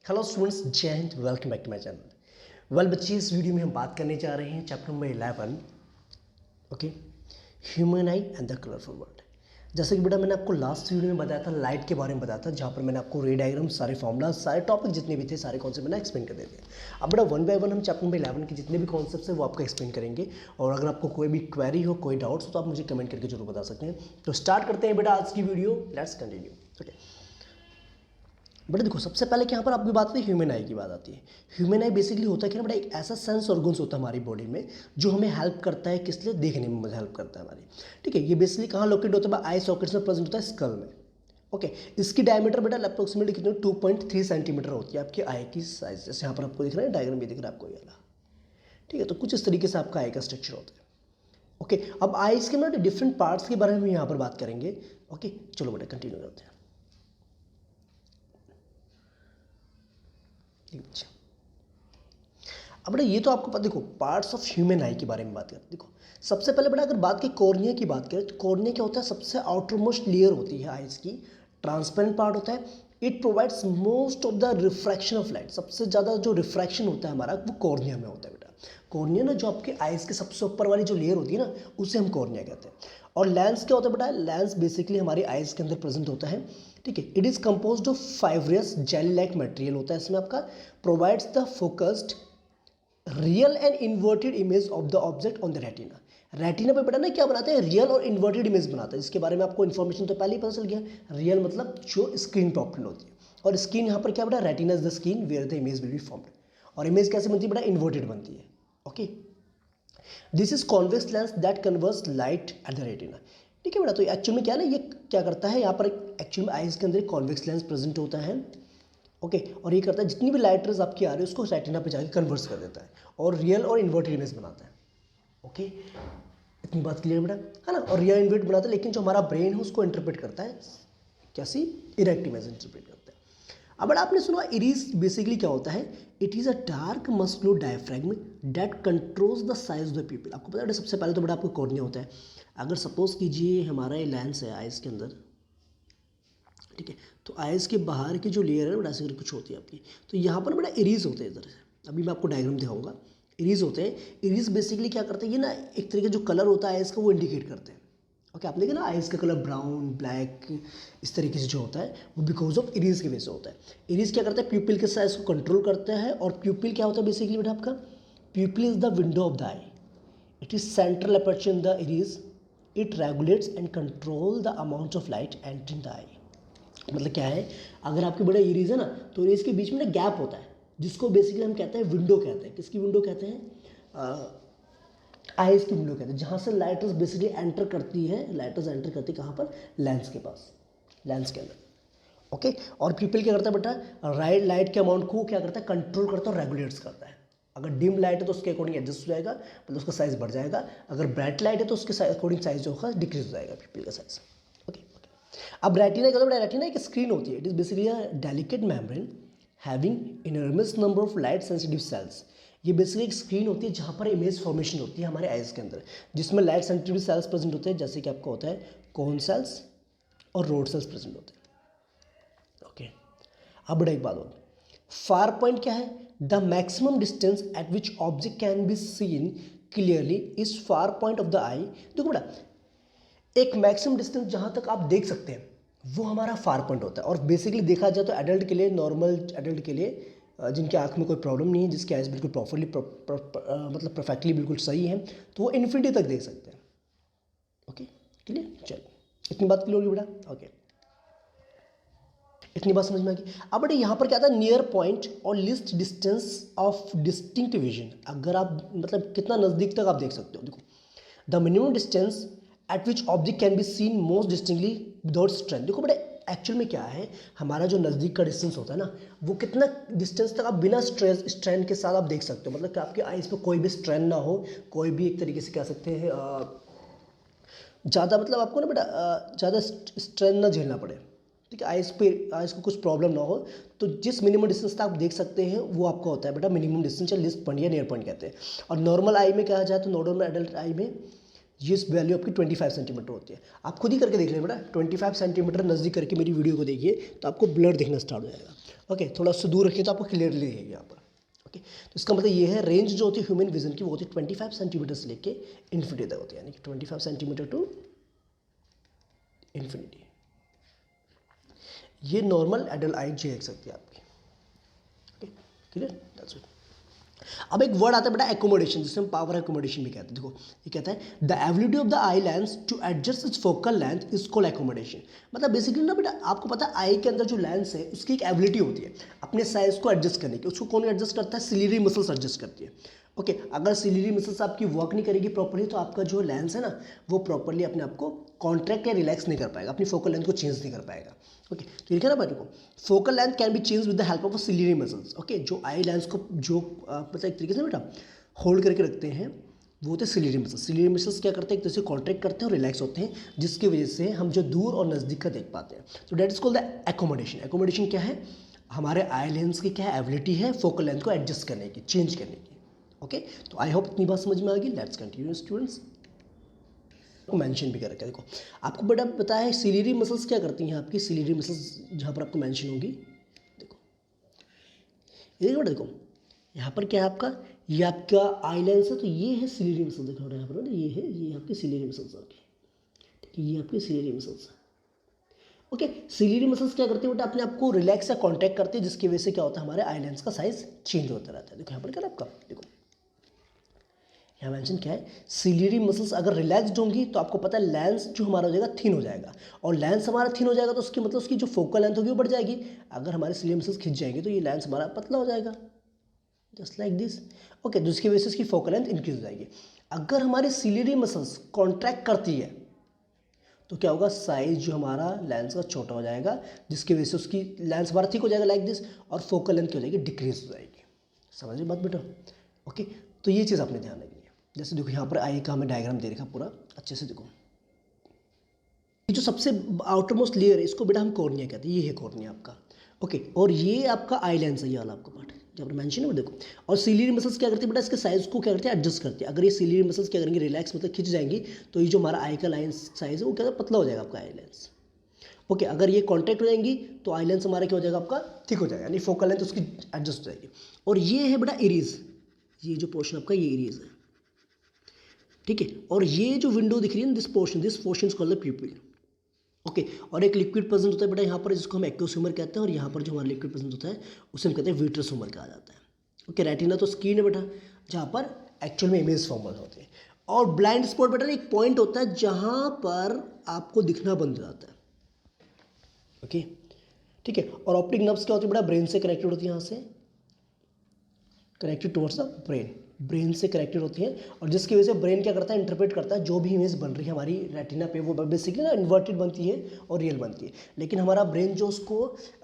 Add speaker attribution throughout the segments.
Speaker 1: Hello students, जय हिंद। Welcome back to my channel. Well बच्चे, इस वीडियो में हम बात करने जा रहे हैं chapter number 11, okay, human I and the colourful world. जैसे कि बेटा मैंने आपको लास्ट वीडियो में बताया था, लाइट के बारे में बताया था, जहाँ पर मैंने आपको रे डायग्राम, सारे फॉर्मूला, सारे टॉपिक जितने भी थे, सारे कॉन्सेप्ट मैंने एक्सप्लेन कर देते हैं। अब बेटा वन बाय वन हम चैप्टर नंबर 11 के जितने भी कॉन्सेप्ट्स हैं वो आपको एक्सप्लेन करेंगे। और अगर आपको कोई भी क्वेरी हो, कोई डाउट्स हो, तो आप मुझे कमेंट करके जरूर बता सकते हैं। तो स्टार्ट करते हैं बेटा आज की video. Let's continue. Okay but देखो, सबसे पहले यहाँ पर आपकी बात आती है ह्यूमन आई की बात आती है। ह्यूमन आई बेसिकली होता है कि ना बेटा, एक ऐसा सेंस ऑर्गन्स होता है हमारी बॉडी में जो हमें हेल्प करता है, किस लिए? देखने में हेल्प करता है हमारी। ठीक है, ये बेसिकली कहाँ लोकेट होता है? आई सॉकेट्स में प्रेजेंट होता है, स्कल में। ओके, इसकी डायमीटर बेटा अप्रोक्सीमेटली कितनी 2.3 सेंटीमीटर होती है आपकी आई की साइज। जैसे यहाँ पर आपको दिख रहा है डायग्राम, भी दिख रहा है आपको ये वाला। ठीक है, तो कुछ इस तरीके से आपका आई का स्ट्रक्चर होता है। ओके, अब आईज के ना डिफरेंट पार्ट्स के बारे में यहाँ पर बात करेंगे। ओके, चलो बेटा कंटिन्यू करते हैं। अच्छा, अब बेटा ये तो आपको पता, देखो पार्ट्स ऑफ ह्यूमन आई के बारे में बात करते हैं। देखो सबसे पहले बेटा अगर बात की कॉर्निया की बात करें, तो कॉर्निया क्या होता है? सबसे आउटर मोस्ट लेयर होती है आइज की, ट्रांसपेरेंट पार्ट होता है। It provides most of the refraction of light. सबसे ज़्यादा जो रिफ्रैक्शन होता है हमारा, वो कॉर्निया में होता है बेटा। कॉर्निया ना, जो आपके आइज के सबसे ऊपर वाली जो लेयर होती है ना, उसे हम कॉर्निया कहते हैं। और लेंस क्या होता है बेटा? लेंस बेसिकली हमारी आइज के अंदर प्रेजेंट होता है। ठीक है, it is composed of fibrous jelly like material होता है इसमें आपका। Provides the focused real and inverted image of the object on the retina. Retina पे बेटा ना क्या बनाते हैं? रियल और इन्वर्टेड इमेज बनाता है। इसके बारे में आपको इन्फॉर्मेशन तो पहले ही पता चल गया। रियल मतलब जो स्क्रीन पे ऑप्टेन होती है, और स्क्रीन यहाँ पर क्या बेटा? Retina is the screen where the image will be formed. और इमेज कैसे बनती है बेटा? इन्वर्टेड बनती है। Okay, this is convex lens that converges light at the retina. ठीक है बेटा, तो एक्चुअल में क्या ना, ये क्या करता है, यहाँ पर एक्चुअल में आइज के अंदर कॉन्वेक्स लेंस प्रेजेंट होता है। ओके, और ये करता है जितनी भी लाइट रेज आपकी आ रही है उसको रेटिना पे जाके कन्वर्स कर देता है और रियल और इन्वर्टेड इमेज बनाता है। ओके, इतनी बात क्लियर बेटा, है ना? और रियल इन्वर्ट बनाता है, लेकिन जो हमारा ब्रेन है उसको इंटरप्रेट करता है कैसी? इरेक्ट इमेज इंटरप्रेट करता है। अब बेटा आपने सुना इरीज बेसिकली क्या होता है? It is a dark muscular diaphragm that controls the size of the people. आपको पता है बेटा, सबसे पहले तो बेटा आपको कॉर्निया होता है। अगर सपोज कीजिए हमारा ये लेंस है आइज के अंदर, ठीक है, तो आइज के बाहर की जो लेयर है बेटा ऐसे कुछ होती है आपकी, तो यहाँ पर बेटा इरीज होते हैं इधर से। अभी मैं आपको डायग्राम दिखाऊंगा। इरीज होते हैं। इरीज बेसिकली क्या करते हैं? ये ना एक तरीके जो कलर होता है आइज का, वो इंडिकेट करते हैं। ओके, आपने देखा ना आइज का कलर ब्राउन, ब्लैक, इस तरीके से जो होता है वो बिकॉज ऑफ इरीज की वजह से होता है। इरीज क्या करता है? प्यूपिल के साइज को कंट्रोल करता है। और प्यूपिल क्या होता है बेसिकली बेटा आपका? Pupil is the window of the eye. It is central aperture in the iris. It regulates and control the amount of light entering the eye. मतलब क्या है, अगर आपके बड़े इरीज है ना, तो इरीज के बीच में ना गैप होता है, जिसको बेसिकली हम कहते हैं विंडो कहते हैं। किसकी विंडो कहते हैं? आइज की विंडो कहते हैं, जहाँ से लाइटर्स बेसिकली एंटर करती है। लाइटर्स एंटर करती है कहाँ पर? लेंस के पास, लेंस के अंदर। ओके, और पीपल क्या करता है बेटा? राइट लाइट के अमाउंट को क्या करता है? कंट्रोल करता है और रेगुलेट्स करता है। अगर डिम लाइट है तो उसके अकॉर्डिंग एडजस्ट हो जाएगा, मतलब उसका साइज बढ़ जाएगा। अगर ब्राइट लाइट है तो उसके अकॉर्डिंग साइज जो होगा डिक्रीज हो जाएगा, पीपल का साइज। ओके, अब रेटिना क्या होता है? रेटिना एक स्क्रीन होती है। It is basically a delicate membrane having enormous number of light sensitive cells. ये बेसिकली एक स्क्रीन होती है जहाँ पर इमेज फॉर्मेशन होती है हमारे आइज के अंदर, जिसमें लाइट सेंसिटिव सेल्स प्रेजेंट होते हैं, जैसे कि आपको होता है कोन सेल्स और रोड सेल्स प्रेजेंट होते हैं। ओके, अब बड़ा एक बात और, फार पॉइंट क्या है? The maximum distance at which object can be seen clearly is far point of the eye. देखो बेटा, एक मैक्सिमम डिस्टेंस जहाँ तक आप देख सकते हैं वो हमारा फार पॉइंट होता है। और बेसिकली देखा जाए तो एडल्ट के लिए, नॉर्मल एडल्ट के लिए, जिनके आँख में कोई प्रॉब्लम नहीं है, जिसके आइज बिल्कुल प्रॉपरली मतलब परफेक्टली बिल्कुल सही है, तो वो इन्फिनिटी तक देख सकते हैं। Okay, clear? चलिए, इतनी बात क्लियर होगी बेटा। ओके, इतनी बात समझ में आ गई। अब बेटा यहाँ पर क्या था? नियर पॉइंट और list distance of distinct vision. अगर आप मतलब कितना नज़दीक तक आप देख सकते हो। देखो, the minimum distance at which object can be scene most distinctly without strength. देखो बेटा, एक्चुअल में क्या है, हमारा जो नज़दीक का डिस्टेंस होता है ना, वो कितना डिस्टेंस तक आप बिना स्ट्रेंथ के साथ आप देख सकते हो। मतलब कि आपके आइज पे कोई भी स्ट्रेंथ ना हो, कोई भी एक तरीके से कह सकते हैं ज़्यादा, मतलब आपको ना बेटा ज़्यादा स्ट्रेंथ ना झेलना पड़े। ठीक है, आइज को कुछ प्रॉब्लम ना हो, तो जिस मिनिमम डिस्टेंस तक आप देख सकते हैं वो आपका होता है बेटा मिनिमम डिस्टेंस, या लिस्ट पॉइंट या नियर पॉइंट कहते हैं। और नॉर्मल आई में कहा जाए तो नॉर्मल एडल्ट आई में ये वैल्यू आपकी 25 सेंटीमीटर होती है। आप खुद ही करके देख लें बेटा, 25 सेंटीमीटर नज़दीक करके मेरी वीडियो को देखिए तो आपको ब्लर दिखना स्टार्ट हो जाएगा। ओके, थोड़ा उससे दूर रखिए तो आपको क्लियरली दिखेगी यहाँ पर। ओके, तो इसका मतलब ये है रेंज जो होती है ह्यूमन विजन की वो होती है 25 सेंटीमीटर से लेके इन्फिनिटी तक होती है, यानी कि 25 सेंटीमीटर टू इन्फिनिटी। ये नॉर्मल एडल्ट आई देख सकती है आपकी। Okay, clear, that's it. अब एक वर्ड आता है बेटा एकोमोडेशन, जिसे हम पावर एकोमोडेशन भी कहते हैं। देखो ये कहता है the ability of the eye lens to adjust its focal length is called accommodation. मतलब बेसिकली ना बेटा आपको पता है आई के अंदर जो लेंस है उसकी एक एबिलिटी होती है अपने साइज को एडजस्ट करने की। उसको कौन एडजस्ट करता है? सिलियरी मसल्स एडजस्ट करती है। ओके, अगर सिलियरी मसल्स आपकी वर्क नहीं करेगी प्रॉपर्ली तो आपका जो लेंस है ना वो प्रॉपर्ली अपने आप को कॉन्ट्रैक्ट या रिलैक्स नहीं कर पाएगा, अपनी फोकल लेंथ को चेंज नहीं कर पाएगा। ओके, तो ये क्या ना बात को focal length can be change with the help of ciliary muscles. Okay, जो आई लेंस को जो मतलब एक तरीके से बेटा होल्ड करके रखते हैं वो होते हैं सिलियरी मसल्स। सिलियरी मसल्स क्या करते हैं? एक तरह से कॉन्ट्रैक्ट करते हैं और रिलैक्स होते हैं, जिसकी वजह से हम जो दूर और नज़दीक का देख पाते हैं। तो that is called the accommodation. Accommodation क्या है? हमारे आई लेंस की क्या एबिलिटी है फोकल लेंथ को एडजस्ट करने की, चेंज करने की। ओके, तो आई होप इतनी बात समझ में आ गई। Let's continue students. को मेंशन भी कर रखा है। देखो आपको बड़ा बताया है सिलियरी मसल्स क्या करती हैं आपकी, सिलियरी मसल्स जहाँ पर आपको मेंशन होगी। देखो ये देखो बेटा, देखो यहाँ पर क्या है आपका, ये आपका आई लेंस है तो ये है सिलियरी मसल्स। देखो यहाँ पर ये है, ये आपकी सिलियरी मसल्स आपकी, ठीक है, ये आपकी ciliary muscles. Okay, ciliary muscles क्या करती है बेटा? अपने आप को रिलैक्स या कॉन्ट्रैक्ट करती है, जिसकी वजह से क्या होता है हमारे आई लेंस का साइज चेंज होता रहता है। देखो यहाँ पर क्या है आपका, देखो यहाँ मेंशन क्या है, सिलियरी मसल्स अगर रिलैक्सड होंगी तो आपको पता है लेंस जो हमारा हो जाएगा थिन हो जाएगा, और लेंस हमारा थिन हो जाएगा तो उसकी मतलब उसकी जो फोकल लेंथ होगी वो बढ़ जाएगी। अगर हमारे सिलियरी मसल्स खिंच जाएंगे तो ये लेंस हमारा पतला हो जाएगा, जस्ट लाइक दिस। ओके, जिसकी वजह से उसकी फोकल लेंथ इंक्रीज हो जाएगी। अगर हमारी सिलियरी मसल्स कॉन्ट्रैक्ट करती है तो क्या होगा, साइज जो हमारा लेंस का छोटा हो जाएगा, जिसकी वजह से उसकी लेंस हमारा थिक हो जाएगा लाइक दिस, और फोकल लेंथ क्या हो जाएगी, डिक्रीज हो जाएगी। समझ रहे बात बेटा? ओके, तो ये चीज़ आपने ध्यान रखनी है। जैसे देखो यहाँ पर आई का हमें डायग्राम दे रखा पूरा अच्छे से। देखो ये जो सबसे आउटर मोस्ट लेयर है इसको बेटा हम कॉर्निया कहते हैं, ये है कॉर्निया आपका। ओके, और ये आपका आई लेंस है, ये वाला आपका पार्ट जब मेंशन है देखो। और सिलियरी मसल्स क्या करती है बेटा, इसके साइज को क्या करते हैं, एडजस्ट करते हैं। अगर ये सिलियरी मसल्स क्या करेंगे, रिलैक्स मतलब खिंच जाएंगी, तो ये जो हमारा आई का लाइन साइज है वो क्या पतला हो जाएगा आपका आई लेंस। ओके, अगर ये कॉन्टैक्ट हो जाएंगी तो आई लेंस हमारा क्या हो जाएगा आपका, थिक हो जाएगा, यानी फोकल लेंथ उसकी एडजस्ट हो जाएगी। और ये है बेटा इरीज, ये जो पोर्शन आपका ये इरीज है, ठीक है। और ये जो विंडो दिख रही है this portion is called the प्यूपिल। Okay, और एक लिक्विड प्रेजेंट होता है बेटा यहाँ पर, जिसको हम एक्वस ह्यूमर कहते हैं, और यहाँ पर जो हमारा लिक्विड प्रेजेंट होता है उसे हम कहते हैं विट्रस ह्यूमर कहा जाता है। ओके, रेटिना तो स्किन है बेटा जहाँ पर एक्चुअल में इमेज फॉर्मल होते हैं, और ब्लाइंड स्पॉट बेटा एक पॉइंट होता है जहाँ पर आपको दिखना बंद हो जाता है। ओके, ठीक है। और ऑप्टिक नर्व्स क्या होती है बेटा, ब्रेन से कनेक्टेड होती है, यहाँ से connected towards the brain, brain से कनेक्टेड होती है, और जिसकी वजह से ब्रेन क्या करता है, इंटरप्रेट करता है जो भी इमेज बन रही है हमारी रेटिना पे, वो बेसिकली ना इन्वर्टेड बनती है और रियल बनती है, लेकिन हमारा ब्रेन जो उसको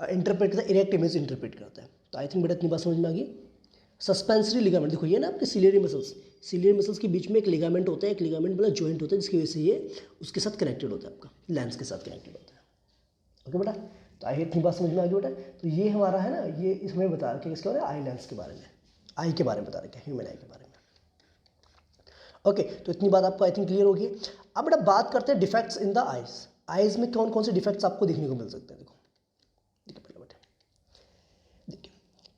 Speaker 1: इंटरप्रेट करता है इरेक्ट इमेज इंटरप्रेट करता है। तो आई थिंक बेटा इतनी बात समझ में आ गई। सस्पेंसरी लिगामेंट, देखो ये ना आपके सिलियरी मसल्स के बीच में एक लिगामेंट होता है, एक लिगामेंट मतलब जॉइंट होता है, जिसकी वजह से ये उसके साथ कनेक्टेड होता है, आपका लेंस के साथ कनेक्टेड होता है। ओके बेटा, तो आई इतनी बात समझ में आ गई बेटा। तो ये हमारा है ना, ये इसमें बता रखे किसके बारे में, आई लेंस के बारे में, आई के बारे में बता रखे हैं, ह्यूमन आई के बारे में। ओके, तो इतनी बात आपको आई थिंक क्लियर होगी। अब बेटा बात करते हैं defects in the eyes. Eyes में कौन कौन से डिफेक्ट्स आपको देखने को मिल सकते हैं? देखो देखिए पहले बेटा, देखिए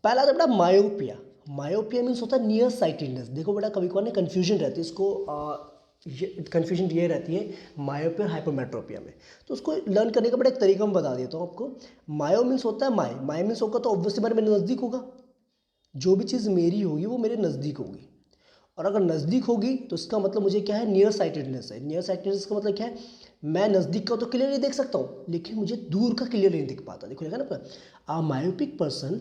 Speaker 1: पहला तो बेटा मायोपिया। मायोपिया मीन्स होता है नियर साइटेडनेस। देखो बेटा कभी कभार ना कन्फ्यूजन रहती है, इसको कन्फ्यूजन ये रहती है मायोपिया और हाइपरमेट्रोपिया में। तो उसको लर्न करने का बड़ा एक तरीका मैं बता देता हूँ आपको। मायो मीन्स होता है माई मीन्स होगा तो ऑब्वियसली मेरे नज़दीक होगा, जो भी चीज़ मेरी होगी वो मेरे नज़दीक होगी, और अगर नज़दीक होगी तो इसका मतलब मुझे क्या है, नियर साइटेडनेस है। नियर साइटेडनेस का मतलब क्या है, मैं नज़दीक का तो क्लियरली देख सकता हूँ लेकिन मुझे दूर का क्लियर नहीं दिख पाता। देखो ना, अ myopic person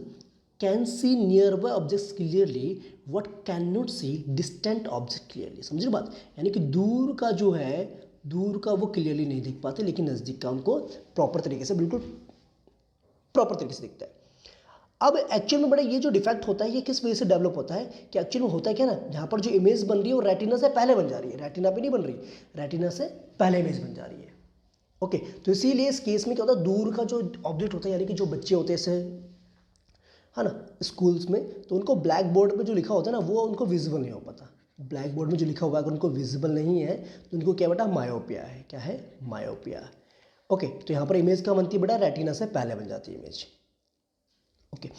Speaker 1: can C near by objects clearly what can not see distant object clearly. समझ रहे बात? यानी कि दूर का जो है, दूर का वो क्लियरली नहीं दिख पाते, लेकिन नज़दीक का उनको प्रॉपर तरीके से, बिल्कुल प्रॉपर तरीके से दिखता है। अब एक्चुअल में बड़ा ये जो डिफेक्ट होता है ये किस वजह से डेवलप होता है, कि एक्चुअल में होता है क्या ना, यहाँ पर जो इमेज बन रही है वो रेटिना से पहले बन जा रही है, रेटिना पे नहीं बन रही, रेटिना से पहले इमेज बन जा रही है। ओके, तो इसीलिए इस केस में क्या होता है, दूर का जो ऑब्जेक्ट होता है, यानी कि जो बच्चे होते हैं ऐसे है ना स्कूल्स में, तो उनको ब्लैक बोर्ड पर जो लिखा होता है ना वो उनको विजिबल नहीं हो पाता। ब्लैक बोर्ड में जो लिखा हुआ है अगर उनको विजिबल नहीं है तो उनको क्या बेटा, मायोपिया है। क्या है? मायोपिया। ओके, तो यहाँ पर इमेज क्या बनती है बेटा, रेटिना से पहले बन जाती है इमेज। ओके।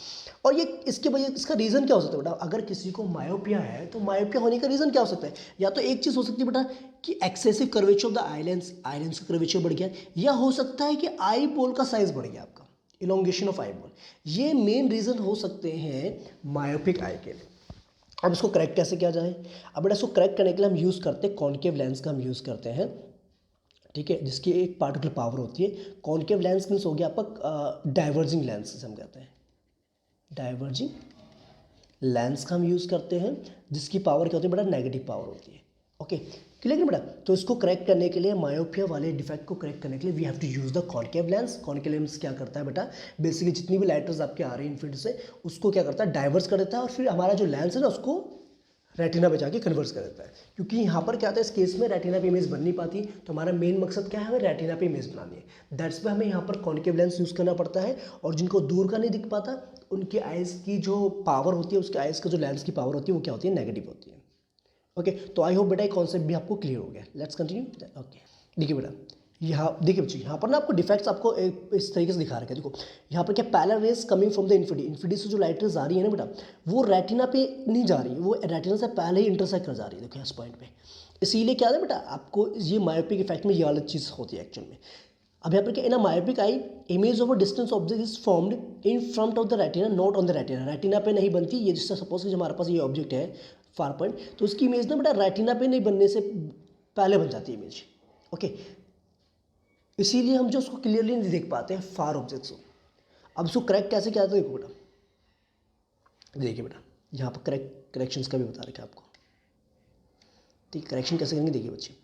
Speaker 1: और ये इसके वजह इसका रीज़न क्या हो सकता है बेटा, अगर किसी को मायोपिया है तो मायोपिया होने का रीज़न क्या हो सकता है, या तो एक चीज़ हो सकती है बेटा कि excessive curvature of the eye lens, eye lens का कर्वेचर बढ़ गया, या हो सकता है कि आई बॉल का साइज बढ़ गया आपका, इलोंगेशन ऑफ आई बॉल। ये मेन रीज़न हो सकते हैं मायोपिक आई के लिए। अब इसको करेक्ट कैसे किया जाए, अब बेटा इसको करेक्ट करने के लिए हम यूज़ करते हैं कॉनकेव लेंस का हम यूज़ करते हैं, ठीक है, जिसकी एक पार्टिकुलर पावर होती है। कॉनकेव लेंस मीन्स हो गया आपका डाइवर्जिंग लेंस से हम कहते हैं, डाइवर्जिंग लेंस का हम यूज़ करते हैं, जिसकी पावर क्या होती है बेटा, नेगेटिव पावर होती है। ओके, क्लियर बेटा। तो इसको करेक्ट करने के लिए, मायोपिया वाले डिफेक्ट को करेक्ट करने के लिए we have to use the concave lens. Concave lens क्या करता है बेटा, बेसिकली जितनी भी लाइट रेज आपके आ रही है इनफिनिटी से, उसको क्या करता है, डाइवर्स कर देता है, और फिर हमारा जो लेंस है ना उसको रेटिना पे जाके कन्वर्स कर देता है। क्योंकि यहाँ पर क्या होता है, इस केस में रेटिना पे इमेज बन नहीं पाती, तो हमारा मेन मकसद क्या है, हमें रेटिना पे इमेज बनानी है। दैट्स वाई हमें यहाँ पर कॉनकेव लेंस यूज़ करना पड़ता है। और जिनको दूर का नहीं दिख पाता, उनके आइज़ की जो पावर होती है, उसके आइज़ का जो लेंस की पावर होती है वो क्या होती है, नेगेटिव होती है। ओके, तो आई होप बेटा ये कॉन्सेप्ट भी आपको क्लियर हो गया। Let's continue. ओके, देखिए बेटा, यहाँ देखिए बच्चे, यहाँ पर ना आपको डिफेक्ट्स आपको इस तरीके से दिखा रखे हैं। देखो यहाँ पर क्या, parallel rays coming from the infinity, infinity से जो लाइट रेज आ रही है ना बेटा, वो रेटिना पे नहीं जा रही, वो रेटिना से पहले ही इंटरसेक्ट कर जा रही है। देखो इस पॉइंट पे, इसीलिए क्या है बेटा, आपको ये मायोपिक इफेक्ट में ये वाली चीज़ होती है एक्चुअल में। अब यहाँ पर क्या, in a myopic eye image of a distance object is formed in front of the retina, not on the retina. Retina पे नहीं बनती ये, जिससे सपोज कि हमारे पास ये ऑब्जेक्ट है फार पॉइंट, तो उसकी इमेज ना बेटा रेटिना पे नहीं बनने से पहले बन जाती है इमेज। ओके, इसीलिए हम जो उसको क्लियरली नहीं देख पाते हैं फार ऑब्जेक्ट्स को। अब उसको करेक्ट कैसे किया था, देखो बेटा, देखिए बेटा यहाँ पर करेक्शंस का भी बता रखा है आपको। ठीक, करेक्शन कैसे करेंगे, देखिए बच्चे,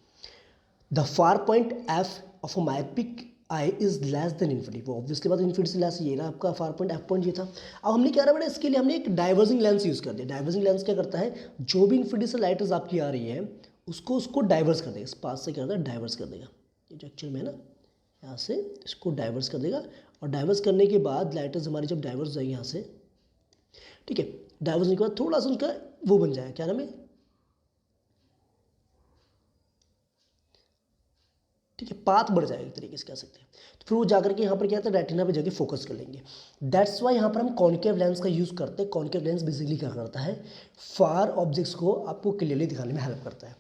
Speaker 1: the far point F of a myopic I is less than infinity, वो ऑब्वियसली बात इन्फिनिटी से लेस, ये ना आपका फार पॉइंट एफ पॉइंट ये था। अब हमने क्या रहा बेटा, इसके लिए हमने एक डाइवर्जिंग लेंस यूज़ कर दिया। डाइवर्जिंग लेंस क्या करता है, जो भी इन्फिनिटी से लाइट आपकी आ रही है उसको डाइवर्स कर देगा, इस पास से क्या करता है, डाइवर्स कर देगा। ये जो एक्चुअल में है ना, यहाँ से इसको डाइवर्स कर देगा, और डाइवर्स करने के बाद लाइटर्स हमारी जब डाइवर्स जाएगी यहाँ से, ठीक है, डाइवर्स होने के बाद थोड़ा सा उनका वो बन जाएगा, क्या नाम है, ठीक है, पाथ बढ़ जाएगा एक तरीके से कह सकते हैं। तो फिर वो जाकर के यहाँ पर क्या होता है, रेटिना पे जाके फोकस कर लेंगे। दैट्स वाई यहाँ पर हम कॉनकेव लेंस का यूज़ करते हैं। कॉनकेव लेंस बेसिकली क्या करता है, फार ऑब्जेक्ट्स को आपको क्लियरली दिखाने में हेल्प करता है।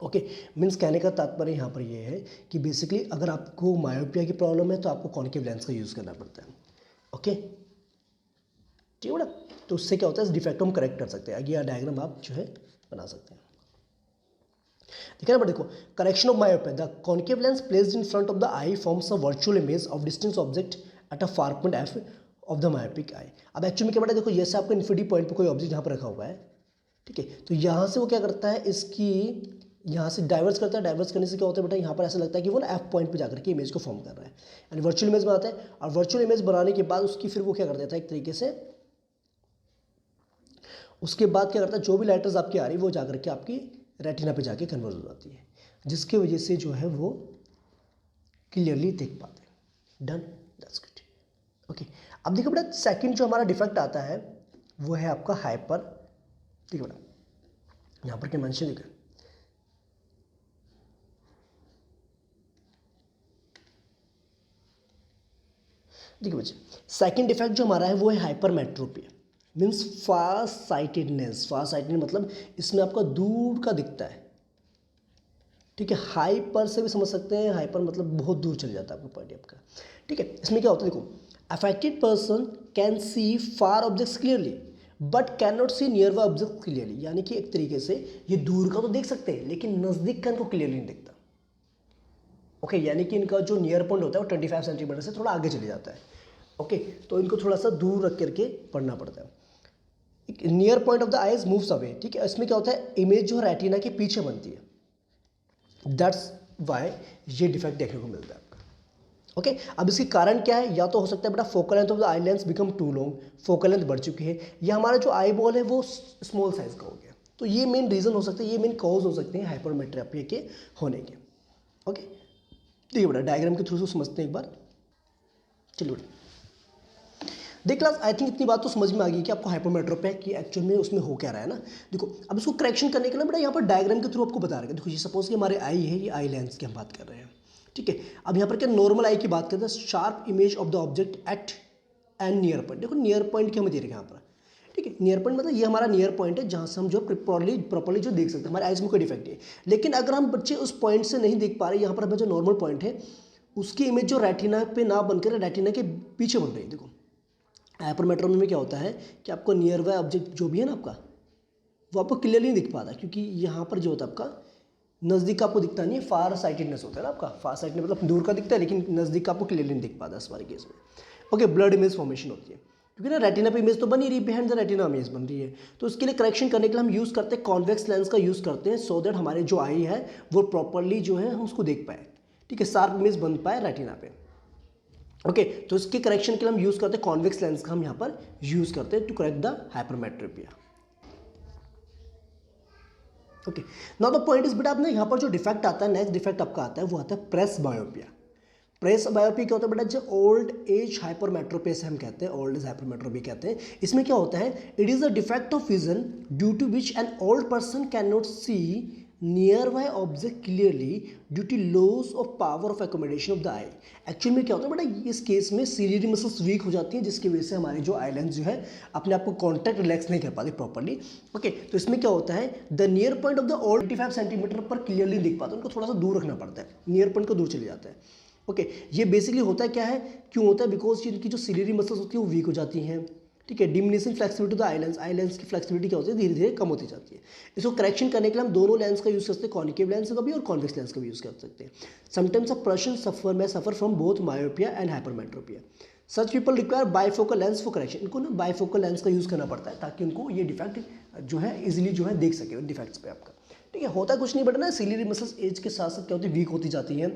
Speaker 1: ओके, मीन्स कहने का तात्पर्य यहाँ पर ये है कि बेसिकली अगर आपको मायोपिया की प्रॉब्लम है तो आपको कॉनकेव लेंस का यूज़ करना पड़ता है। ओके, ठीक है बेटा, तो उससे क्या होता है, इस डिफेक्ट को हम करेक्ट कर सकते हैं। आगे यह डायग्राम आप जो है बना सकते हैं। ठीक है ना, देखो, correction of myopia, the concave lens placed in front of the I forms a virtual image of distance object at a far point F of the myopic eye. अब एक्चुअली में क्या बेटा, देखो जैसे आपको इन्फिनिटी पॉइंट पर कोई object यहाँ पर रखा हुआ है, ठीक है, तो यहाँ से वो क्या करता है, इसकी यहाँ से डाइवर्स करता है। डाइवर्स करने से क्या होता है बेटा, यहाँ पर ऐसा लगता है कि वो ना एफ पॉइंट पे जाकर के इमेज को फॉर्म कर रहा है, यानी वर्चुअल इमेज बनाता है। और वर्चुअल इमेज बनाने के बाद उसकी फिर वो क्या कर देता है एक तरीके से, उसके बाद क्या करता है, जो भी लाइटर्स आपकी आ रही है वो जाकर के आपकी रेटिना पे जाके कन्वर्ट हो जाती है, जिसकी वजह से जो है वो क्लियरली देख पाते हैं। Done, that's good. ओके, अब देखो बेटा, सेकंड जो हमारा डिफेक्ट आता है वो है आपका हाइपर, ठीक है बेटा, यहाँ पर क्या मेंशन देखा, देखिए बच्चे, सेकंड डिफेक्ट जो हमारा है वो है hypermetropia, means fast sightedness. Fast sightedness मतलब इसमें आपका दूर का दिखता है, ठीक है, हाइपर से भी समझ सकते हैं, हाइपर मतलब बहुत दूर चले जाता है आपका पॉइंट आपका, ठीक है। इसमें क्या होता है, देखो, affected person can see far objects clearly but can not see nearby object clearly, यानी कि एक तरीके से ये दूर का तो देख सकते हैं लेकिन नज़दीक का इनको क्लियरली नहीं दिखता। ओके, यानी कि इनका जो नियर पॉइंट होता है वो 25 सेंटीमीटर से थोड़ा आगे चले जाता है। ओके, तो इनको थोड़ा सा दूर रख करके पढ़ना पड़ता है। Near point of the eyes moves away, ठीक है, इसमें क्या होता है, इमेज जो रेटिना के पीछे बनती है, दैट्स वाई ये डिफेक्ट देखने को मिलता है आपका। ओके, अब इसके कारण क्या है, या तो हो सकता है बेटा focal length of the eye lens become too long, focal length बढ़ चुकी है, या हमारा जो आई बॉल है वो स्मॉल साइज का हो गया। तो ये मेन रीजन हो सकते हैं, ये मेन कॉज हो सकते हैं हाइपरमेट्रोपिया के होने के। ओके, ठीक है बेटा, डायग्राम के थ्रू से समझते हैं एक बार। चलिए बेटा, देख क्लास, आई थिंक इतनी बात तो समझ में आ गई कि आपको हाइपरमेट्रोपिया की एक्चुअल में उसमें हो क्या रहा है ना। देखो, अब इसको करेक्शन करने के लिए बेटा यहाँ पर डायग्राम के थ्रू आपको बता रहे हैं। देखो, ये सपोज कि हमारे आई है, ये आई लेंस की हम बात कर रहे हैं, ठीक है। अब यहाँ पर क्या नॉर्मल आई की बात करते हैं, sharp image of the object at and near point. देखो नियर पॉइंट क्या हमें दे रखा है यहाँ पर, ठीक है। नियर पॉइंट मतलब ये हमारा नियर पॉइंट है जहाँ से हम जो प्रॉपर्ली जो देख सकते हैं, हमारे आइज में कोई डिफेक्ट है। लेकिन अगर हम बच्चे उस पॉइंट से नहीं देख पा रहे, यहाँ पर हमें जो नॉर्मल पॉइंट है उसकी इमेज जो रेटिना पे ना बनकर रेटिना के पीछे बन रही है। देखो हाइपरमेट्रोपी में क्या होता है कि आपको नियर बाय ऑब्जेक्ट जो भी है ना आपका, वो आपको क्लियरली नहीं दिख पाता, क्योंकि यहाँ पर जो होता है आपका नज़दीक आपको दिखता नहीं है, फार साइटेडनेस होता है ना आपका। फार साइटेड मतलब दूर का दिखता है लेकिन नज़दीक का आपको क्लियरली नहीं दिख पाता इस वाले केस में। ओके, ब्लड इमेज फॉर्मेशन होती है, क्योंकि ना रेटिना पे इमेज तो बन ही रही है, बिहाइंड द रेटिना इमेज बन रही है। तो उसके लिए करेक्शन करने के लिए हम यूज़ करते हैं कॉन्वेक्स लेंस का यूज़ करते हैं, सो दैट हमारे जो आई है वो प्रॉपरली जो है हम उसको देख पाए, ठीक है, शार्प इमेज बन पाए रेटिना पे। ओके, तो इसके करेक्शन के लिए हम यूज़ करते हैं कॉन्वेक्स लेंस का, हम यहाँ पर यूज़ करते हैं to correct the hypermetropia. Okay, now the point is बेटा, आपने यहाँ पर जो डिफेक्ट आता है, नेक्स्ट डिफेक्ट आपका आता है वो आता है प्रेस बायोपिया। प्रेस बायोपी क्या होता है बेटा, जो ओल्ड एज हाइपरमेट्रोपी से हम कहते हैं, ओल्ड एज हाइपरमेट्रोपी कहते हैं। इसमें क्या होता है, it is a defect of vision due to which an old person can not see nearby object clearly due to loss of power of accommodation of the eye. Actually में क्या होता है बेटा, इस केस में ciliary muscles weak हो जाती हैं, जिसकी वजह से हमारी जो आई लेंस जो है अपने आप को कॉन्टैक्ट रिलैक्स नहीं कर पाती प्रॉपर्ली। ओके, तो इसमें क्या होता है, the near point of the old 25 centimetre पर क्लियरली दिख पाता है, उनको थोड़ा सा दूर रखना पड़ता है, नियर पॉइंट को दूर चले जाता है। ओके, ये बेसिकली होता है क्या है, क्यों होता है, बिकॉज इनकी जो सिलियरी मसल्स होती है वो वीक हो जाती हैं, ठीक है। Diminishing flexibility of the eye lens की फ्लेक्सिबिलिटी क्या होती है, धीरे धीरे कम होती जाती है। इसको करेक्शन करने के लिए हम दोनों लेंस का यूज़ कर सकते हैं, कॉनिकेव लेंस का भी और कॉन्वेक्स लेंस का भी यूज़ कर सकते हैं। Sometimes a person suffer from both myopia and hypermetropia. Such people require bifocal lens for correction. इनको ना बाईफोकल लेंस का यूज़ करना पड़ता है ताकि उनको ये डिफेक्ट जो है इजीली जो है देख सके डिफेक्ट्स पे आपका, ठीक है। होता कुछ नहीं बट ना, सिलियरी मसल्स एज के साथ साथ क्या होती है, वीक होती जाती हैं,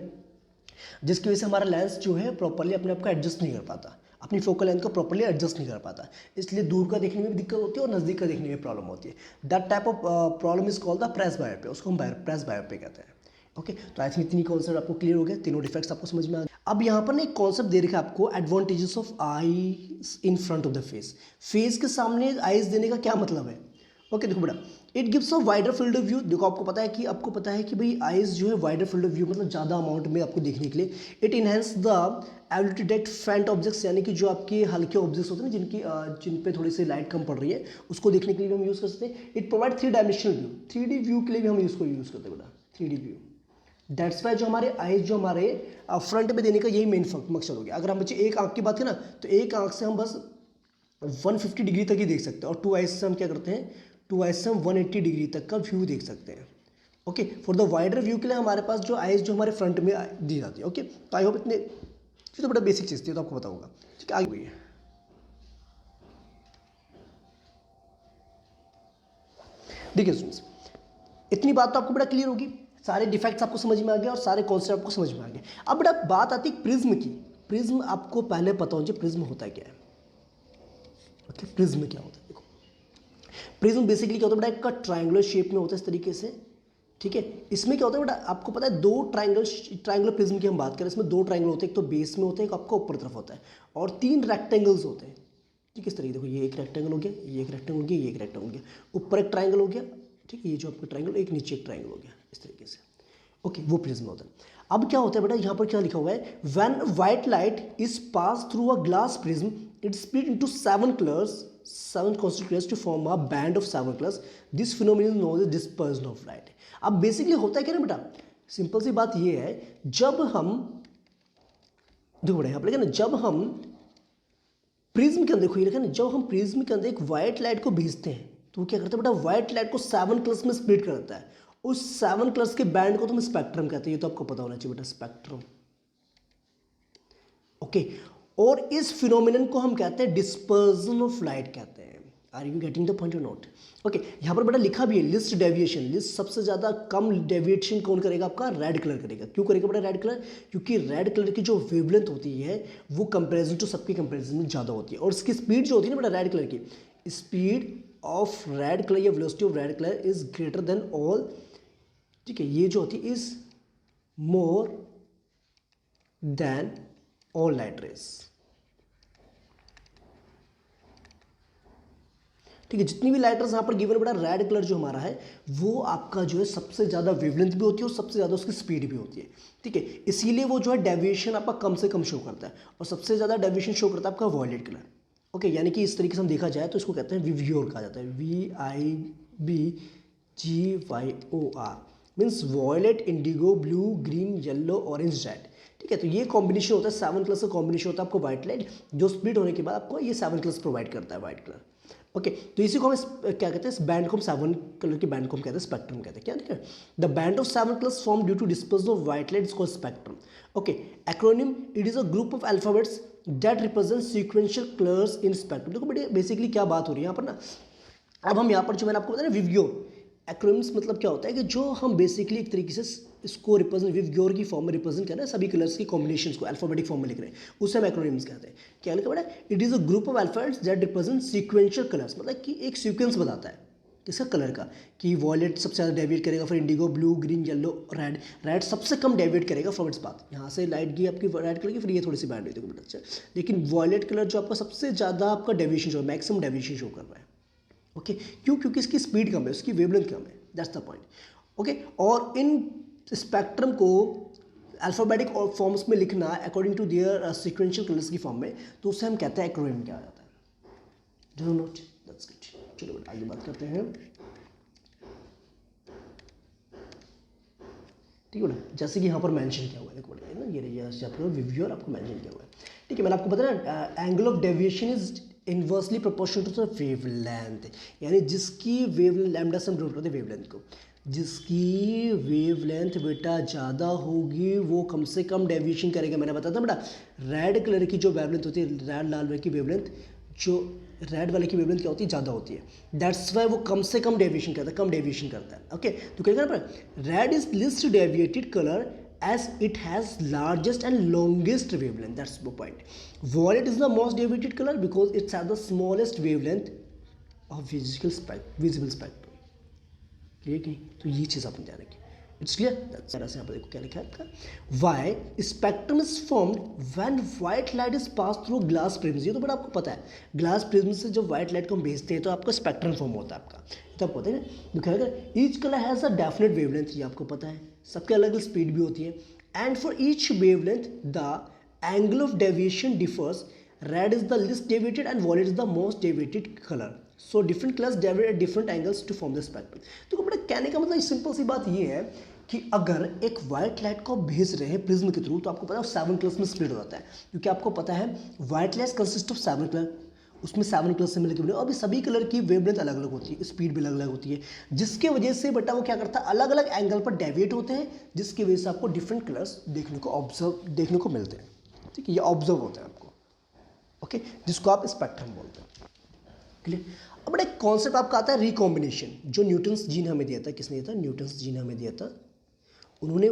Speaker 1: जिसकी वजह से हमारा लेंस जो है प्रॉपर्ली अपने आप को एडजस्ट नहीं कर पाता, अपनी फोकल लेंथ को प्रॉपर्ली एडजस्ट नहीं कर पाता, इसलिए दूर का देखने में भी दिक्कत होती है और नज़दीक का देखने में प्रॉब्लम होती है। That type of problem is called the presbyopia, उसको हम प्रेस बायोपी कहते हैं। ओके, तो आई थिंक इतनी कॉन्सेप्ट आपको क्लियर हो गया, तीनों डिफेक्ट्स आपको समझ में आ गए। अब यहाँ पर ना एक कॉन्सेप्ट दे रखा है आपको, advantages of eyes in front of the face. Face के सामने आईज देने का क्या मतलब है। ओके, देखो बेटा, it gives a wider field of view. देखो आपको पता है कि भाई आइज जो है वाइडर फील्ड ऑफ व्यू मतलब ज़्यादा अमाउंट में आपको देखने के लिए। It enhance the ability to detect faint objects, यानी कि जो आपके हल्के ऑब्जेक्ट्स होते हैं ना, जिन पे थोड़ी सी लाइट कम पड़ रही है, उसको देखने के लिए हम यूज़ कर सकते हैं। It provide 3 dimensional view, 3D view के लिए भी हम इसको यूज़ करते हैं बेटा, 3D व्यू। दैट्स वाई जो हमारे आइज जो हमारे फ्रंट में देने का यही मेन मकसद हो गया। अगर हम बच्चे एक आँख की बात करें ना, तो एक आँख से हम बस 150 डिग्री तक ही देख सकते हैं, और 2 आइज से हम क्या करते हैं, 2 आइज से हम 180 डिग्री तक का व्यू देख सकते हैं। Okay, for the wider view के लिए हमारे पास जो आइज जो हमारे फ्रंट में दी जाती है। ओके, तो आई होप इतने, ये तो बड़ा बेसिक चीज़ थी, तो आपको पता होगा, ठीक है। आगे हुई है, देखिए स्टूडेंट्स, इतनी बात तो आपको बड़ा क्लियर होगी, सारे डिफेक्ट्स आपको समझ में आ गए और सारे कॉन्सेप्ट आपको समझ में आ गए। अब बड़ा बात आती है प्रिज्म की। प्रिज्म आपको पहले पता होना चाहिए प्रिज्म होता क्या है। ओके, प्रिज्म क्या होता है, देखो प्रिज्म बेसिकली क्या होता है बेटा, एक का ट्रायंगुलर शेप में होता है इस तरीके से, ठीक है। इसमें क्या होता है बेटा, आपको पता है दो ट्रायंगुलर प्रिज्म की हम बात करें, इसमें 2 ट्रायंगल होते हैं, एक तो बेस में होता है, एक आपका ऊपर तरफ होता है, और 3 रेक्टेंगल्स होते हैं, ठीक है। इस तरीके देखो, ये एक रेक्टेंगल हो गया, ये एक रेक्टेंगल हो गया, ये एक रेक्टेंगल हो गया, ऊपर एक ट्रायंगल हो गया, ठीक है, ये जो आपका ट्रायंगल, एक नीचे एक ट्रायंगल हो गया, इस तरीके से। ओके, वो प्रिज्म होता है। अब क्या होता है बेटा, यहाँ पर क्या लिखा हुआ है, when white light is pass through a glass prism it split into 7 colours, 7 constituents to form a band of 7 colors. This phenomenon is known as dispersion of light. अब बेसिकली होता है क्या ना बेटा, सिंपल सी बात ये है, जब हम देखो बेटा यहाँ पर ना, जब हम प्रिज्म के अंदर, देखो ये लिखा ना, जब हम प्रिज्म के अंदर एक व्हाइट लाइट को भेजते हैं तो क्या करता है बेटा, व्हाइट लाइट को 7 कलर्स में स्प्लिट कर देता है। उस 7 कलर्स के बैंड को तो हम स्पेक्ट्रम कहते हैं, ये तो आपको पता होना चाहिए बेटा, स्पेक्ट्रम। ओके, और इस फिनोमिनन को हम कहते हैं डिस्पर्जन ऑफ लाइट कहते हैं। Are you getting the point और नॉट। ओके, यहाँ पर बेटा लिखा भी है लिस्ट डेविएशन, लिस्ट सबसे ज़्यादा कम डेविएशन कौन करेगा, आपका रेड कलर करेगा। क्यों करेगा बेटा रेड कलर, क्योंकि रेड कलर की जो वेवलेंथ होती है वो कंपेरिजन टू सबके कंपेरिजन में ज़्यादा होती है, और इसकी स्पीड जो होती है ना बेटा, रेड कलर की स्पीड ऑफ रेड कलर या velocity of red colour is greater than all, ठीक है, ये जो होती है is more than all light rays, ठीक है। जितनी भी लाइटर्स यहाँ पर गिवन बेटा, रेड कलर जो हमारा है वो आपका जो है सबसे ज़्यादा वेवलेंथ भी होती है और सबसे ज़्यादा उसकी स्पीड भी होती है, ठीक है। इसीलिए वो जो है डेविएशन आपका कम से कम शो करता है और सबसे ज़्यादा डेविएशन शो करता है आपका वॉयलेट कलर, ओके। यानी कि इस तरीके से हम देखा जाए तो इसको कहते हैं विव्योर कहा जाता है, VIBGYOR, means violet, indigo, blue, green, yellow, orange, red, ठीक है। तो ये कॉम्बिनेशन होता है 7 कलर्स का कॉम्बिनेशन होता है आपको व्हाइट लाइट, जो स्प्लिट होने के बाद आपको ये 7 कलर्स प्रोवाइड करता है व्हाइट कलर, ओके। तो इसी को हम क्या कहते हैं, इस बैंड को हम 7 कलर के बैंड को हम कहते हैं स्पेक्ट्रम कहते हैं, क्या ठीक है। The band of 7 colours form due to dispersion of white light is called spectrum, okay. Acronym, it is a group of alphabets that represent sequential colours in spectrum. देखो बेटे बेसिकली क्या बात हो रही है यहाँ पर ना, अब हम यहाँ पर जो मैंने आपको बताया ना विव्योर, एक्रोनिम्स मतलब क्या होता है कि जो हम बेसिकली एक तरीके से इसको रिप्रेजेंट विव्योर की फॉर्म में रिप्रेजेंट कर रहे हैं, सभी कलर्स की कॉम्बिनेशंस को अल्फाबेटिक फॉर्म में लिख रहे हैं, उसे हम एक्रोनिम्स कहते हैं। क्या लिखा बेटा, it is a group of alphabets that represent sequential colours, मतलब कि एक सीक्वेंस बताता है किसका, कलर का, कि वॉयलेट सबसे ज़्यादा डेविएट करेगा, फिर Indigo, blue, green, yellow, red, red सबसे कम डेविएट करेगा फ्रॉम इट्स पाथ। यहाँ से लाइट गई आपकी रेड कलर की, फिर ये थोड़ी सी बैंड हुई थी बेटा, अच्छा। लेकिन वॉयलेट कलर जो आपका सबसे ज़्यादा आपका deviation show, maximum deviation show कर रहा है, ओके। क्यों, क्योंकि इसकी स्पीड कम है, उसकी वेवलेंथ कम है, दैट्स द पॉइंट, ओके। और इन स्पेक्ट्रम को अल्फ़ाबेटिक और फॉर्म्स में लिखना according to their sequential colours की फॉर्म में, तो उसे हम कहते हैं एक्रोनिम क्या जाता है, डू नोट, दैट्स गुड। चलो बेटा आगे बात करते हैं, ठीक है ना। जैसे कि यहाँ पर मेंशन किया हुआ है, देखो ना ये आपको विव्योर आपको मेंशन किया हुआ है, ठीक है। मैंने आपको बताया ना angle of deviation is inversely proportional to the wavelength, यानी जिसकी वेवलेंथ, लैम्डा से हम डिनोट करते हैं वेवलेंथ को, जिसकी वेवलेंथ बेटा ज़्यादा होगी वो कम से कम डेविएशन करेगा। मैंने बताया था बेटा रेड कलर की जो वेवलेंथ होती है, रेड लाल रंग की वेवलेंथ, जो रेड वाले की वेवलेंथ क्या होती है, ज़्यादा होती है, दैट्स वाई वो कम से कम डेविएशन करता है, कम डेविएशन करता है, ओके। तो क्या करना पड़ेगा, red is list deviated colour as it has largest and longest wavelength, that's the point. Violet is the most deviated color because it has the smallest wavelength of visible spectrum, clear कि तो ये चीज़ आपने ध्यान रखी, it's clear. तरह से यहाँ पर देखो क्या लिखा है आपका, why spectrum is formed when white light is pass through glass prism. ये तो बड़ा आपको पता है, ग्लास प्रिज्म से जब व्हाइट लाइट को हम भेजते हैं तो आपका स्पेक्ट्रम फॉर्म होता है आपका, तो आपको पता है ना। तो each colour has a definite wavelength, ये आपको पता है, सबके अलग अलग स्पीड भी होती है, and for each wavelength the angle of deviation differs, red is the least deviated and violet is the most deviated colour, so different colours deviate at different angles to form the spectrum. तो बड़ा कहने का मतलब simple सी बात ये है कि अगर एक व्हाइट लाइट को भेज रहे हैं प्रिज्म के थ्रू, तो आपको पता है 7 कलर्स में स्प्लिट हो जाता है, क्योंकि आपको पता है white light consist of 7 colour, उसमें 7 कलर से मिलकर बने, और भी सभी कलर की वेवलेंथ अलग अलग होती है, स्पीड भी अलग अलग होती है, जिसके वजह से बेटा वो क्या करता है, अलग अलग एंगल पर डेविएट होते हैं, जिसकी वजह से आपको डिफरेंट कलर्स देखने को मिलते हैं, ठीक है। ये ऑब्जर्व होता है आपको, ओके, जिसको आप स्पेक्ट्रम बोलते हैं, क्लियर। अब बड़ा एक कॉन्सेप्ट आपका आता है रिकॉम्बिनेशन, जो न्यूटन्स जीन हमें दिया था, किसने दिया था, न्यूटन्स जीन हमें दिया था। उन्होंने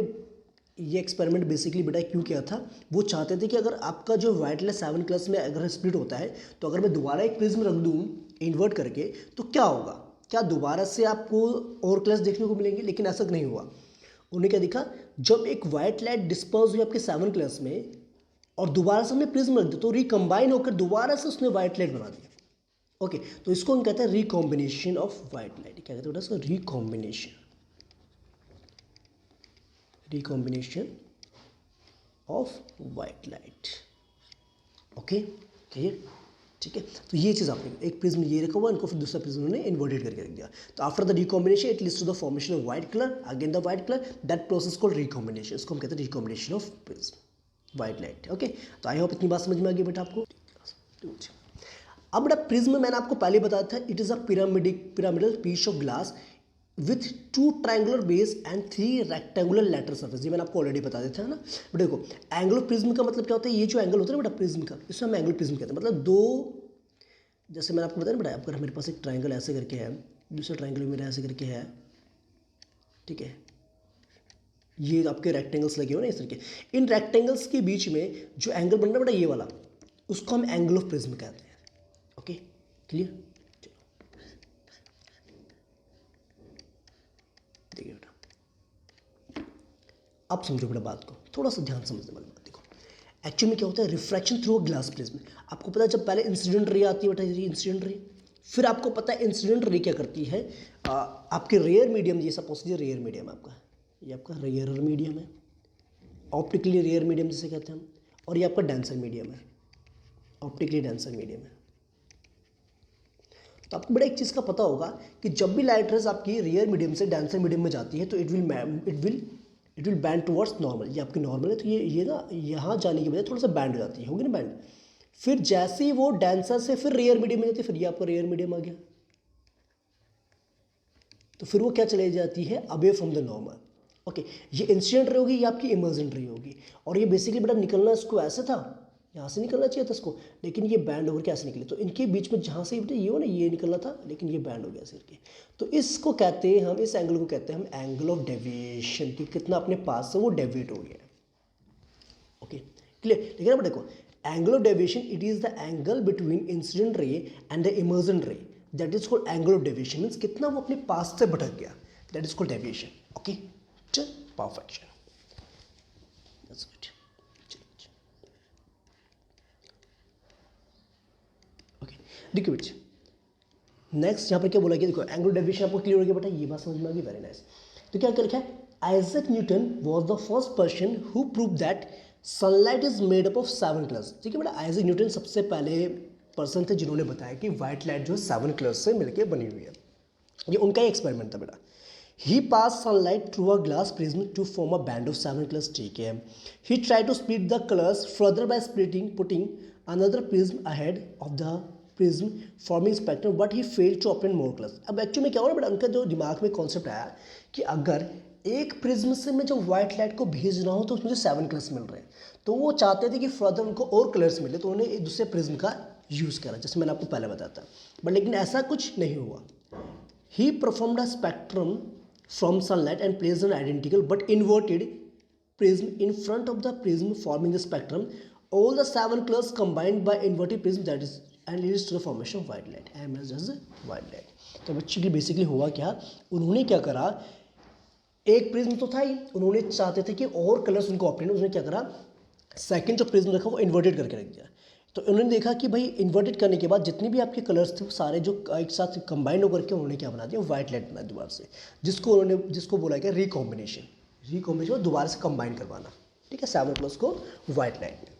Speaker 1: ये एक्सपेरिमेंट बेसिकली बेटा क्यों किया था, वो चाहते थे कि अगर आपका जो व्हाइट लाइट 7 कलर्स में अगर स्प्लिट होता है, तो अगर मैं दोबारा एक प्रिज्म रख दूँ इन्वर्ट करके, तो क्या होगा, क्या दोबारा से आपको और कलर्स देखने को मिलेंगे, लेकिन ऐसा नहीं हुआ। उन्होंने क्या देखा, जब एक व्हाइट लाइट डिस्पर्स हुई आपके 7 कलर्स में और दोबारा से हमने प्रिज्म रख दिया, तो रिकम्बाइन होकर दोबारा से उसने व्हाइट लाइट बना दिया, ओके। तो इसको हम कहते हैं रिकॉम्बिनेशन ऑफ व्हाइट लाइट, क्या कहते हैं बेटा, recombination of white light, okay, clear, ठीक है। तो ये चीज़ आपने एक प्रिज्म ये रखा हुआ, इनको फिर दूसरा प्रिज्म ने इन्वर्टेड करके रख दिया, तो after the recombination it leads to the formation of white colour, again the white colour, that process called recombination, इसको हम कहते हैं recombination of prism white light, okay. तो आई होप इतनी बात समझ में आ गई बेटा आपको। अब बेटा प्रिज्म मैंने आपको पहले बताया था, it is a pyramidal piece of glass with 2 triangular base and 3 rectangular lateral surface, ये मैंने आपको ऑलरेडी बता दिया था ना। बट देखो एंगल ऑफ प्रिज्म का मतलब क्या होता है, ये जो एंगल होता है ना बेटा प्रिज्म का, इसमें हम एंगल प्रिज्म कहते हैं, मतलब दो, जैसे मैंने आपको बताया ना बेटा, अगर मेरे पास एक ट्रायंगल ऐसे करके है, दूसरा ट्रायंगल मेरा ऐसे करके है, ठीक है, ये आपके रेक्टेंगल्स लगे हो ना इस तरीके, इन रेक्टेंगल्स के बीच में जो एंगल बन रहा है बेटा ये वाला, उसको हम एंगल ऑफ प्रिज्म कहते हैं, ओके, क्लियर। देखिए बेटा अब समझो बेटा बात को, थोड़ा सा ध्यान समझने वाली बात देखो, एक्चुअली में क्या होता है, refraction through a glass prism. आपको पता है जब पहले इंसिडेंट रे आती है बेटा, ये इंसिडेंट रे, फिर आपको पता है इंसिडेंट रे क्या करती है, आपके रेयर मीडियम, ये सपोज कीजिए रेयर मीडियम है आपका, ये आपका रेयर मीडियम है, ऑप्टिकली रेयर मीडियम जिसे कहते हैं हम, और ये आपका डेंसर मीडियम है, ऑप्टिकली डेंसर मीडियम है। तो आपको बड़ा एक चीज़ का पता होगा कि जब भी लाइट रेज आपकी रेयर मीडियम से डेंसर मीडियम में जाती है तो it will band towards normal. ये आपकी नॉर्मल है, तो ये ना यहाँ जाने की वजह थोड़ा सा बैंड हो जाती है, होगी ना बैंड। फिर जैसे ही वो डेंसर से फिर रेयर मीडियम में जाती है, फिर ये आपका रेयर मीडियम आ गया, तो फिर वो क्या चली जाती है, away from the normal. Okay, ये इंसिडेंट रे होगी, ये आपकी इमर्जेंट रे होगी, और ये बेसिकली बेटा निकलना इसको ऐसे था, यहाँ से निकलना चाहिए था इसको, लेकिन ये बैंड होकर कैसे निकले, तो इनके बीच में जहाँ से बेटा ये हो ना, ये निकलना था, लेकिन ये बैंड हो गया सिर के। तो इसको कहते हैं हम, इस एंगल को कहते हैं हम एंगल ऑफ डेविएशन, कि कितना अपने पास से वो डेविएट हो गया। ओके क्लियर, लेकिन अब देखो angle of deviation, it is the angle between incident ray and the emergent रे, that is called angle of deviation, means कितना वो अपने पास से भटक गया, that is called deviation. Okay, perfection, that's good. Okay देखिए बेटा, नेक्स्ट यहाँ पर क्या बोला गया, देखो एंगल ऑफ डेविएशन आपको क्लियर हो गया बेटा, ये बात समझ में आ गई, वेरी नाइस। तो क्या लिखा है, Isaac Newton was the first person who prove that sunlight is made up of 7 colours. ठीक है बेटा, आइजैक न्यूटन सबसे पहले पर्सन थे जिन्होंने बताया कि व्हाइट लाइट जो है 7 कलर्स से मिलकर बनी हुई है। ये उनका ही एक्सपेरिमेंट था बेटा। He pass sunlight through a glass prism to form a band of 7 colours. ठीक है, he try to split the colours further by putting another prism ahead of the prism forming spectrum, but he failed to obtain more colours. अब actually में क्या हो रहा है बेटा, उनका जो दिमाग में कॉन्सेप्ट आया कि अगर एक प्रिज्म से मैं जो व्हाइट लाइट को भेज रहा हूँ तो उसमें 7 कलर्स मिल रहे हैं, तो वो चाहते थे कि फर्दर उनको और कलर्स मिले, तो उन्होंने एक दूसरे प्रिज्म का यूज़ करा, जैसे मैंने आपको पहले बताया था, बट लेकिन ऐसा कुछ नहीं हुआ। He performed a spectrum from sunlight and placed an identical but inverted prism in front of the prism forming the spectrum, all the 7 colors combined by inverted prism, that is and leads to the formation of white light, and as white light। तो बच्चे basically हुआ क्या, उन्होंने क्या करा, एक prism तो था ही, उन्होंने चाहते थे कि और कलर्स उनको ऑप्टेन, उन्होंने क्या करा, सेकंड जो प्रिज्म रखा वो इन्वर्टेड करके रख दिया। तो उन्होंने देखा कि भाई इन्वर्टेड करने के बाद जितने भी आपके कलर्स थे वो सारे जो एक साथ कंबाइंड होकर के उन्होंने क्या बना दिया, व्हाइट लाइट बना दोबारा से, जिसको बोला गया रिकॉम्बिनेशन, दोबारा से कंबाइन करवाना। ठीक है, 7 कलर्स को व्हाइट लाइट में।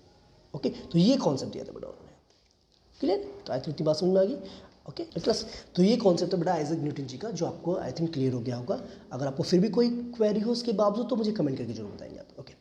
Speaker 1: ओके, तो ये कॉन्सेप्ट दिया था बेटा उन्होंने, क्लियर। तो आई थिंक इतनी बात समझ में आ गई। ओके प्लस, तो ये कॉन्सेप्ट है बेटा आइजैक न्यूटन जी का, जो आपको आई थिंक क्लियर हो गया होगा। अगर आपको फिर भी कोई क्वेरी हो उसके बावजूद तो मुझे कमेंट करके जरूर बताएंगे आप। ओके,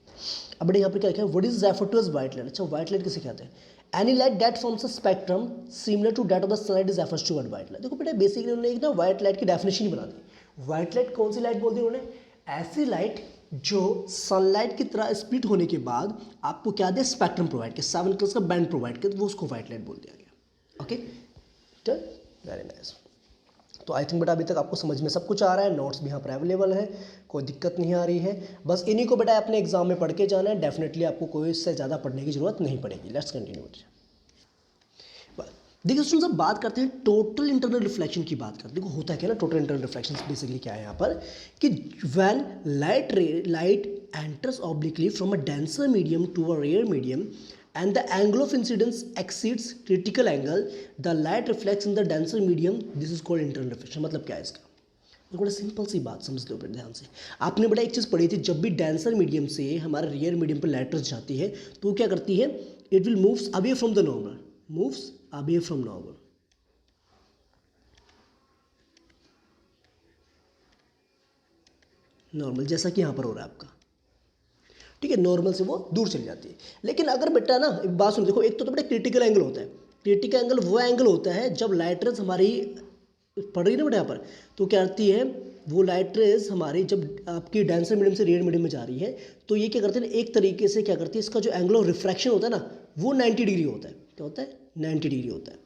Speaker 1: अब बेटा यहाँ पर क्या लिखा है, what is refer to as white light. अच्छा, व्हाइट लाइट किसे कहते हैं, any light that forms a spectrum similar to that of the sunlight is refers to white light. देखो बेटा बेसिकली उन्होंने एक ना व्हाइट लाइट की डेफिनेशन ही बना दी। व्हाइट लाइट कौन सी लाइट बोल दी उन्होंने, ऐसी लाइट जो सनलाइट की तरह स्प्लिट होने के बाद आपको क्या दे, स्पेक्ट्रम प्रोवाइड किया, 7 कलर्स का बैंड प्रोवाइड किया, तो वो उसको व्हाइट लाइट बोल दिया गया। Okay, very nice. तो आई थिंक बेटा अभी तक आपको समझ में सब कुछ आ रहा है, नोट्स भी यहाँ पर अवेलेबल है, कोई दिक्कत नहीं आ रही है, बस इन्हीं को बेटा अपने एग्जाम में पढ़ के जाना है, डेफिनेटली आपको कोई इससे ज़्यादा पढ़ने की जरूरत नहीं पड़ेगी। Let's continue. देखिए स्टूडेंट्स, अब बात करते हैं टोटल इंटरनल रिफ्लेक्शन की बात करते हैं। देखो होता है क्या ना, टोटल इंटरनल रिफ्लेक्शन बेसिकली क्या है यहाँ पर, कि when light enters obliquely from a denser medium to a rarer medium and the angle of incidence exceeds critical angle, the light reflects in the denser medium, this is called internal reflection। मतलब क्या है इसका, तो बड़ा simple सी बात समझ लो बेटा ध्यान से। आपने बड़ा एक चीज़ पढ़ी थी, जब भी डेंसर मीडियम से हमारे रियर मीडियम पर लाइट जाती है तो वो क्या करती है, it will moves away from the normal, moves away from normal. Normal जैसा कि यहाँ पर हो रहा है आपका, ठीक है, नॉर्मल से वो दूर चली जाती है। लेकिन अगर बेटा ना एक बात सुनो, देखो एक तो बेटा क्रिटिकल एंगल होता है, क्रिटिकल एंगल वो एंगल होता है जब लाइट रेज हमारी पड़ रही है ना बेटा यहाँ पर, तो क्या करती है वो लाइट रेज हमारी जब आपकी डेंसर मीडियम से रेयर मीडियम में जा रही है, तो ये क्या करते हैं एक तरीके से क्या करती है, इसका जो एंगल ऑफ रिफ्रैक्शन होता है ना वो 90 डिग्री होता है। क्या होता है, 90 डिग्री होता है।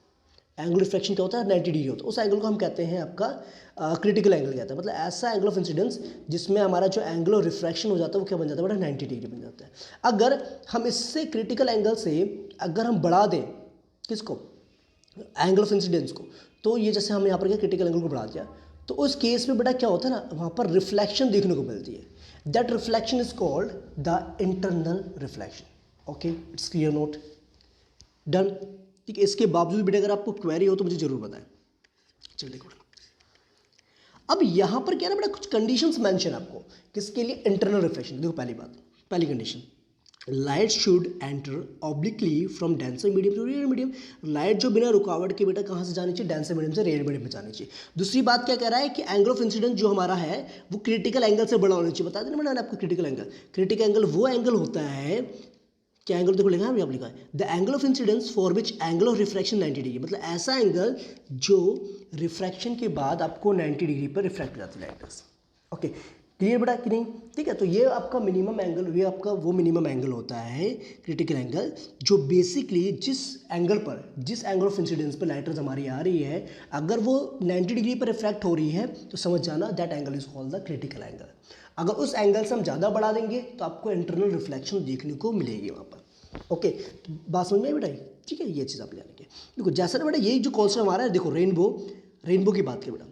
Speaker 1: एंगल रिफ्लेक्शन क्या होता है, 90 डिग्री होता है। उस एंगल को हम कहते हैं आपका क्रिटिकल एंगल कहते हैं, मतलब ऐसा एंगल ऑफ इंसिडेंस जिसमें हमारा जो एंगल ऑफ रिफ्रैक्शन हो जाता है वो क्या बन जाता है बेटा, 90 डिग्री बन जाता है। अगर हम इससे क्रिटिकल एंगल से अगर हम बढ़ा दें किसको, एंगल ऑफ इंसिडेंस को, तो ये जैसे हम यहाँ पर क्या क्रिटिकल एंगल को बढ़ा दिया, तो उस केस में बेटा क्या होता है ना, वहाँ पर रिफ्लेक्शन देखने को मिलती है। That reflection is called the internal reflection. Okay, it's clear, note done. ठीक है, इसके बावजूद बेटा अगर आपको क्वेरी हो तो मुझे जरूर बताएं। चलिए देखो, अब यहाँ पर क्या है ना बेटा, कुछ कंडीशंस मेंशन आपको किसके लिए, इंटरनल रिफ्लेक्शन। देखो पहली बात, पहली condition, light should enter obliquely from denser medium to rarer medium. Light जो बिना रुकावट के बेटा कहाँ से जानी चाहिए, डेंसर मीडियम से रेयर मीडियम में जानी चाहिए। दूसरी बात क्या कह रहा है कि एंगल ऑफ इंसिडेंस जो हमारा है वो क्रिटिकल एंगल से बड़ा होना चाहिए। बता देना मैंने आपको क्रिटिकल एंगल, क्रिटिकल एंगल वो एंगल होता है, क्या एंगल देखो लिखा है, आप लिखा है the angle of incidence for which angle of refraction 90 degree, मतलब ऐसा एंगल जो रिफ्रैक्शन के बाद आपको 90 डिग्री पर रिफ्रैक्ट हो जाती है लाइट। ओके, क्लियर बेटा कि नहीं, ठीक है। तो ये आपका मिनिमम एंगल, ये आपका वो मिनिमम एंगल होता है क्रिटिकल एंगल, जो बेसिकली जिस एंगल पर, जिस एंगल ऑफ इंसिडेंस पर लाइट रेज हमारी आ रही है, अगर वो 90 डिग्री पर रिफ्रैक्ट हो रही है तो समझ जाना that angle is called the critical angle. अगर उस एंगल से हम ज़्यादा बढ़ा देंगे तो आपको इंटरनल रिफ्लेक्शन देखने को मिलेगी वहाँ पर। ओके, तो बात समझ में आई बेटा, ठीक है, ये चीज़ आप ले आने देखो जैसा ना बेटा, यही जो कॉन्सेप्ट हमारा है, देखो रेनबो, रेनबो की बात करें बेटा,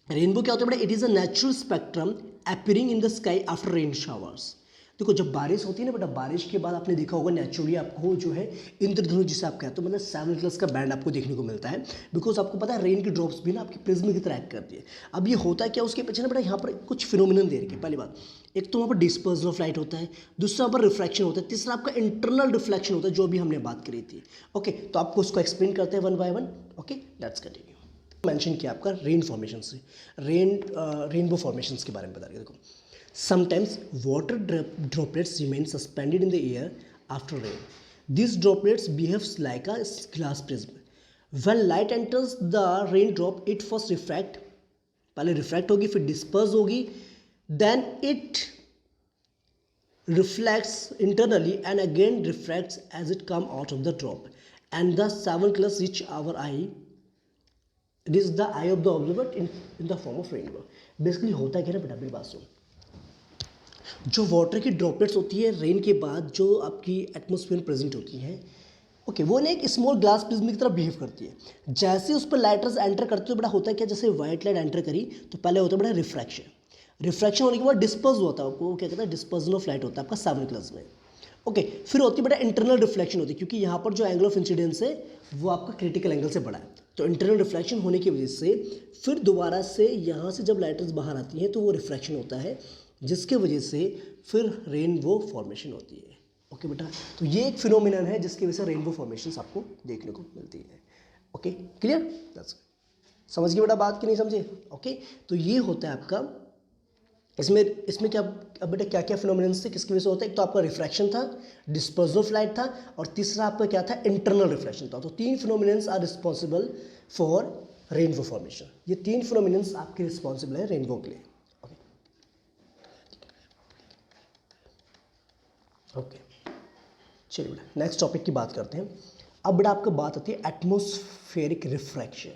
Speaker 1: रेनबो क्या होता है बेटा, it is a natural spectrum appearing in the sky after rain showers. देखो जब बारिश होती है ना बेटा, बारिश के बाद आपने देखा होगा नेचुरली आपको जो है इंद्रधनुष जिसे आप कहते हो, मतलब 7 कलर्स का बैंड आपको देखने को मिलता है, बिकॉज आपको पता है रेन की ड्रॉप्स भी ना आपकी प्रिज्म की तरह एक्ट करती है। अब ये होता है क्या, उसके पीछे ना बेटा यहाँ पर कुछ फिनोमिनन दे रखे। पहली बात, एक तो वहाँ पर डिस्पर्जन ऑफ लाइट होता है, दूसरा वहाँ पर रिफ्रैक्शन होता है, तीसरा आपका इंटरनल रिफ्लेक्शन होता है, जो भी हमने बात करी थी। ओके, तो आपको उसको एक्सप्लेन करते हैं one by one. Okay, let's continue. Mention किया आपका रेन फॉर्मेशन से, रेनबो फॉर्मेशंस के बारे में बता रहे। देखो, sometimes water droplets remain suspended in the air after rain. These droplets behaves like a glass prism. When light enters the raindrop, it first refract, पहले रिफ्रैक्ट होगी, फिर डिस्पर्स होगी, then it reflects internally and again refracts as it come out of the drop, and the 7 colors reach our eye. It is the eye of the observer in the form of rainbow. Basically होता क्या है ना बेटा, मेरी बात सुन, जो water की droplets होती है रेन के बाद जो आपकी एटमॉस्फेयर में प्रेजेंट होती हैं, ओके, वो ना एक स्मॉल ग्लास प्रिज्म की तरह बिहेव करती है। जैसे उस पर लाइट रेज एंटर करते तो बड़ा होता है क्या, जैसे वाइट लाइट एंटर करी तो पहले होता है बड़ा रिफ्रैक्शन, रिफ्रैक्शन होने के बाद डिस्पर्स होता है, वो क्या कहता है, डिस्पर्जन ऑफ लाइट होता है आपका 7 कलर्स में। ओके, फिर होती है बेटा इंटरनल रिफ्लेक्शन होती है, क्योंकि यहाँ पर जो एंगल ऑफ इंसिडेंस है वो आपका क्रिटिकल एंगल से बड़ा है, तो इंटरनल रिफ्लेक्शन होने की वजह से फिर दोबारा से यहाँ से जब लाइट रेज बाहर आती हैं तो वो रिफ्रैक्शन होता है, जिसके वजह से फिर रेनबो फॉर्मेशन होती है। ओके बेटा, तो ये एक फिनोमिनन है जिसकी वजह से रेनबो फॉर्मेशंस आपको देखने को मिलती है। ओके, क्लियर, समझ गए बेटा बात कि नहीं समझे। ओके, तो ये होता है आपका, इसमें क्या, अब बेटा क्या क्या फिनोमिनन्स थे, किसकी वजह से होता है, एक तो आपका रिफ्रैक्शन था, डिस्पर्जन ऑफ लाइट था, और तीसरा आपका क्या था, इंटरनल रिफ्लेक्शन था। तो 3 phenomenons are responsible for rainbow formation. ये 3 फिनोमिनन्स आपके रिस्पॉन्सिबल है रेनबो के लिए। ओके, चलिए बेटा नेक्स्ट टॉपिक की बात करते हैं। अब बेटा आपका बात आती है एटमॉस्फेरिक रिफ्रैक्शन।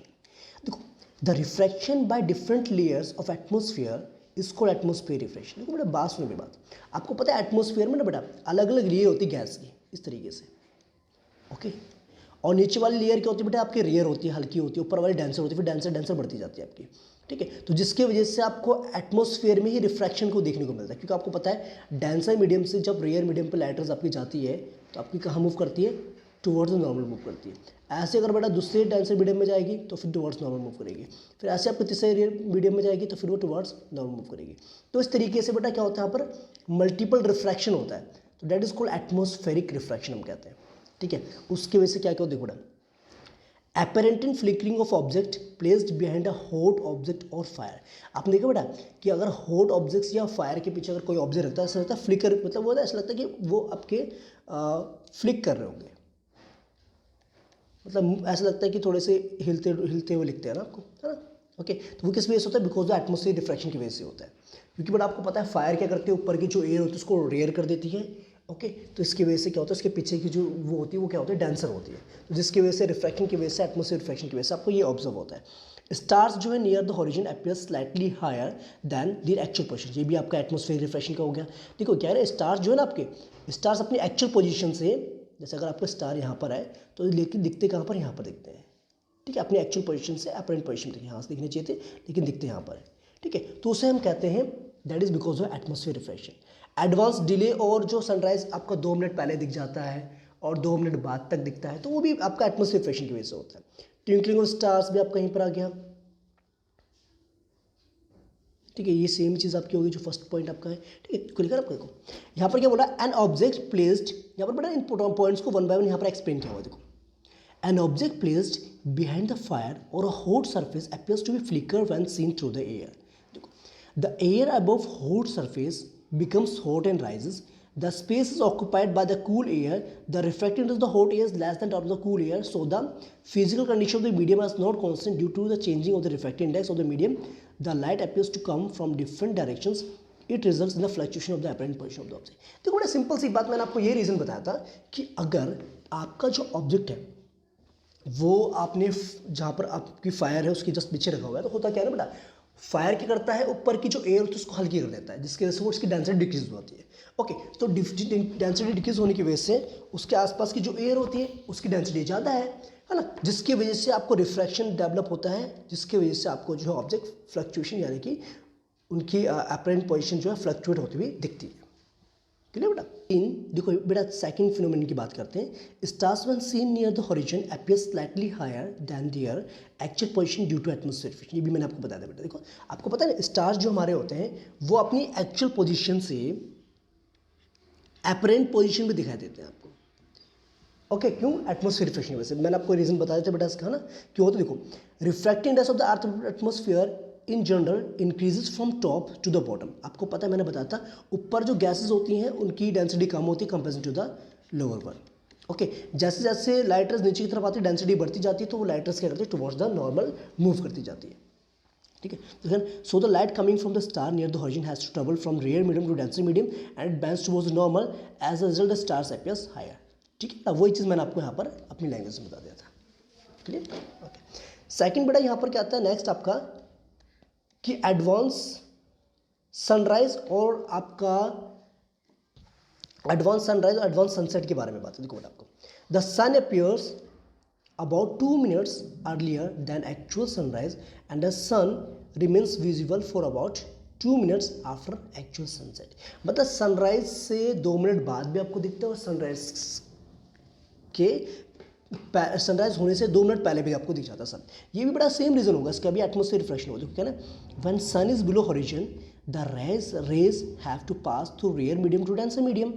Speaker 1: देखो, the refraction by different layers of atmosphere is called atmosphere refraction. देखो बेटा बात सुनो मेरी बात, आपको पता है एटमॉस्फेयर में ना बेटा अलग अलग लेयर होती है गैस की, इस तरीके से। ओके, और नीचे वाली लेयर क्या होती है बेटा, आपकी रेयर होती है, हल्की होती है, ऊपर वाली डेंसर होती है, फिर डेंसर डेंसर बढ़ती जाती है आपकी, ठीक है। तो जिसकी वजह से आपको एटमॉस्फेयर में ही रिफ्रैक्शन को देखने को मिलता है, क्योंकि आपको पता है डेंसर मीडियम से जब रेयर मीडियम पर लाइट रेज आपकी जाती है तो आपकी कहाँ मूव करती है, टुवर्ड्स नॉर्मल मूव करती है। ऐसे अगर बेटा दूसरे डेंसर मीडियम में जाएगी तो फिर टुवर्ड्स नॉर्मल मूव करेगी, फिर ऐसे आपको तीसरे रेयर मीडियम में जाएगी तो फिर वो टुवर्ड्स नॉर्मल मूव करेगी। तो इस तरीके से बेटा क्या होता है, यहाँ पर मल्टीपल रिफ्रैक्शन होता है, तो that is called atmospheric refraction हम कहते हैं, ठीक है। उसकी वजह से क्या क्या देखो बेटा, apparent flickering of object placed behind a hot object or fire। आपने देखा बेटा कि अगर hot objects या फायर के पीछे अगर कोई ऑब्जेक्ट रखता है, ऐसा लगता है फ्लिकर, मतलब वो ऐसा लगता है कि वो आपके फ्लिक कर रहे होंगे, मतलब ऐसा लगता है कि थोड़े से हिलते हिलते हुए लिखते हैं ना आपको, है ना। ओके, तो वो किस वजह से होता है, बिकॉज ऑफ एटमॉस्फेयर रिफ्रैक्शन की वजह से होता है, क्योंकि बट आपको पता है फायर क्या करती है, ऊपर की जो एयर होती है उसको रेयर कर देती है। ओके, तो इसकी वजह से क्या होता है, उसके पीछे की जो वो होती है वो क्या होती है, डेंसर होती है, तो जिसकी वजह से रिफ्रैक्शन की वजह से, एटमॉस्फेयर रिफ्रैक्शन की वजह से आपको ये ऑब्जर्व होता है। स्टार्स जो है near the horizon appear slightly higher than their actual position, ये भी आपका एटमॉस्फेयर रिफ्रैक्शन का हो गया। देखो क्या है, स्टार्स जो है ना आपके, स्टार्स अपनी एक्चुअल पोजीशन से, जैसे अगर आपका स्टार यहाँ पर है तो लेकिन दिखते कहाँ पर, यहाँ पर दिखते हैं, ठीक है, अपनी एक्चुअल पोजीशन से अपरेंट पोजीशन देखिए, यहाँ से दिखने चाहिए थे लेकिन दिखते यहाँ पर है, ठीक है। तो उसे हम कहते हैं that is because of atmosphere refraction. Advance delay, और जो सनराइज आपका 2 मिनट पहले दिख जाता है और 2 मिनट बाद तक दिखता है, तो वो भी आपका एटमॉस्फेयर रिफ्रैक्शन की वजह से होता है। ट्विंकलिंग ऑफ स्टार्स भी आप कहीं पर आ गया, ठीक है, ये सेम चीज़ आपकी होगी जो फर्स्ट पॉइंट आपका है। ठीक है, खुलकर आपको देखो यहाँ पर क्या बोला, एन ऑब्जेक्ट प्लेस्ड, यहाँ पर बेटा इन पॉइंट्स को वन बाय वन यहाँ पर एक्सप्लेन किया हुआ है। देखो, an object placed behind the fire और a hot surface appears to be flicker when seen through the air. देखो, the air above hot surface becomes hot and rises. The space is occupied by the cool air. The refractive index of the hot air is less than that of the cool air. So the physical condition of the medium is not constant due to the changing of the refractive index of the medium. The light appears to come from different directions. It results in the fluctuation of the apparent position of the object. देखो बड़ा simple सी बात, मैंने आपको ये reason बताया था कि अगर आपका जो ऑब्जेक्ट है वो आपने जहाँ पर आपकी फायर है उसके जस्ट पीछे रखा हुआ है, तो होता क्या है ना बेटा, फायर क्या करता है, ऊपर की जो एयर होती है उसको हल्की कर देता है, जिसकी वजह से वो उसकी डेंसिटी डिक्रीज होती है। ओके, तो डेंसिटी डिक्रीज होने की वजह से उसके आसपास की जो एयर होती है उसकी डेंसिटी ज़्यादा है ना, जिसकी वजह से आपको रिफ्रैक्शन डेवलप होता है, जिसकी वजह से आपको जो है ऑब्जेक्ट फ्लक्चुएशन यानी कि उनकी अपरेंट पोजिशन जो है फ्लक्चुएट होती हुई दिखती है। क्लियर बेटा। देखो बेटा सेकंड फिनोमेनन की बात करते हैं। Stars when seen near the horizon appear slightly higher than their actual position due to atmosphere fiction. ये भी मैंने आपको बताया था बेटा। देखो आपको पता है ना, स्टार्स जो हमारे होते हैं वो अपनी एक्चुअल पोजीशन से अपरेंट पोजीशन में दिखाई देते हैं आपको। ओके, क्यों? एटमॉस्फेयर रिफ्लेक्शन की वजह से। मैंने आपको रीजन बताया था बेटा इसका ना, क्यों होता है। देखो, refracting index of the earth atmosphere in general increases from top to the bottom. आपको पता है, मैंने बताया था ऊपर जो गैसेज होती हैं उनकी डेंसिटी कम होती है compare to the lower one. Okay, जैसे जैसे लाइट रेज नीचे की तरफ आती है डेंसिटी बढ़ती जाती है, तो वो लाइट रेज क्या करती है, टुवर्ड्स द नॉर्मल मूव करती जाती है। ठीक है, तो so the light coming from the star near the horizon has to travel from rarer medium to denser medium and it bends towards normal, as a result the stars appears higher. ठीक है, वही चीज़ मैंने आपको यहाँ पर अपनी language में बता दिया था। क्लियर? ओके, सेकंड बेटा यहाँ पर क्या आता है नेक्स्ट आपका कि एडवांस सनराइज और आपका एडवांस सनराइज और एडवांस सनसेट के बारे में बात है। देखो बेटा, आपको the sun appears about 2 minutes earlier than actual sunrise and the sun remains visible for about 2 minutes after actual sunset। मतलब सनराइज से 2 मिनट बाद भी आपको दिखता है और सनराइज होने से 2 मिनट पहले भी आपको दिख जाता है सन। ये भी बड़ा सेम रीजन होगा इसका भी, एटमॉस्फेयर रिफ्लेक्शन होगा। क्या ना, when sun is below horizon the rays have to pass through rarer medium to denser medium,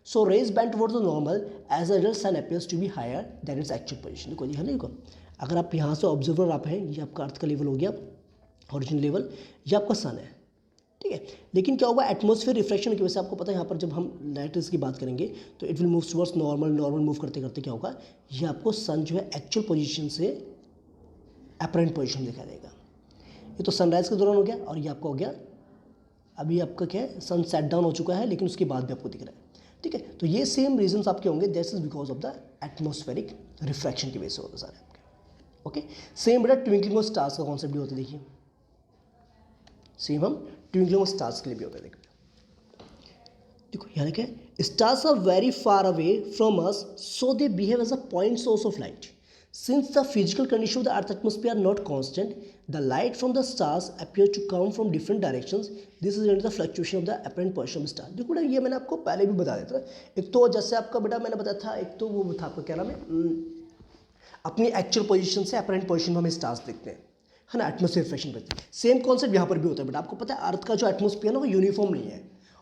Speaker 1: so rays bend towards the normal, as a result sun appears to be higher than its actual position। देखो ये है ना, देखो अगर आप यहाँ से observer आप हैं, ये आपका अर्थ का लेवल हो गया हॉरिजॉन लेवल, ये आपका सन है। ठीक है, लेकिन क्या होगा, एटमॉस्फेयर रिफ्लेक्शन की वजह से आपको पता है यहाँ पर जब हम लाइट रेज की बात करेंगे तो it will move towards normal move करते करते क्या होगा, ये आपको सन जो है एक्चुअल पोजीशन से अपरेंट पोजीशन दिखा देगा। ये तो सनराइज के दौरान हो गया, और ये आपका हो गया अभी आपका क्या है, सन सेट डाउन हो चुका है लेकिन उसके बाद भी आपको दिख रहा है। ठीक है, तो ये सेम रीजंस आपके होंगे, that's is because of the atmospheric refraction की वजह से होता है सारे आपके। ओके, सेम बेटा ट्विंकलिंग ऑफ स्टार्स का कॉन्सेप्ट भी होता है। देखिए सेम हम ट्विंकलिंग ऑफ स्टार्स के लिए भी होता है। देखो यहाँ क्या है, stars are very far away from us so they behave as a point source of light. Since the physical condition of the Earth's atmosphere are not constant, the light from the stars appear to come from different directions. This is the fluctuation of the apparent position of the star। देखो बेटा, ये मैंने आपको पहले भी बता दिया था। एक तो जैसे आपका बेटा मैंने बताया था, एक तो वो था आपका क्या नाम है, अपनी एक्चुअल पोजीशन से अपरेंट पोजीशन में हमें स्टार्स दिखते हैं, है ना, एटमॉस्फेयर रिफ्लेक्शन करते हैं। सेम कॉन्सेप्ट यहाँ पर भी होता है बेटा। आपको पता है अर्थ का जो एटमॉस्फेयर है ना वो यूनिफॉर्म नहीं है,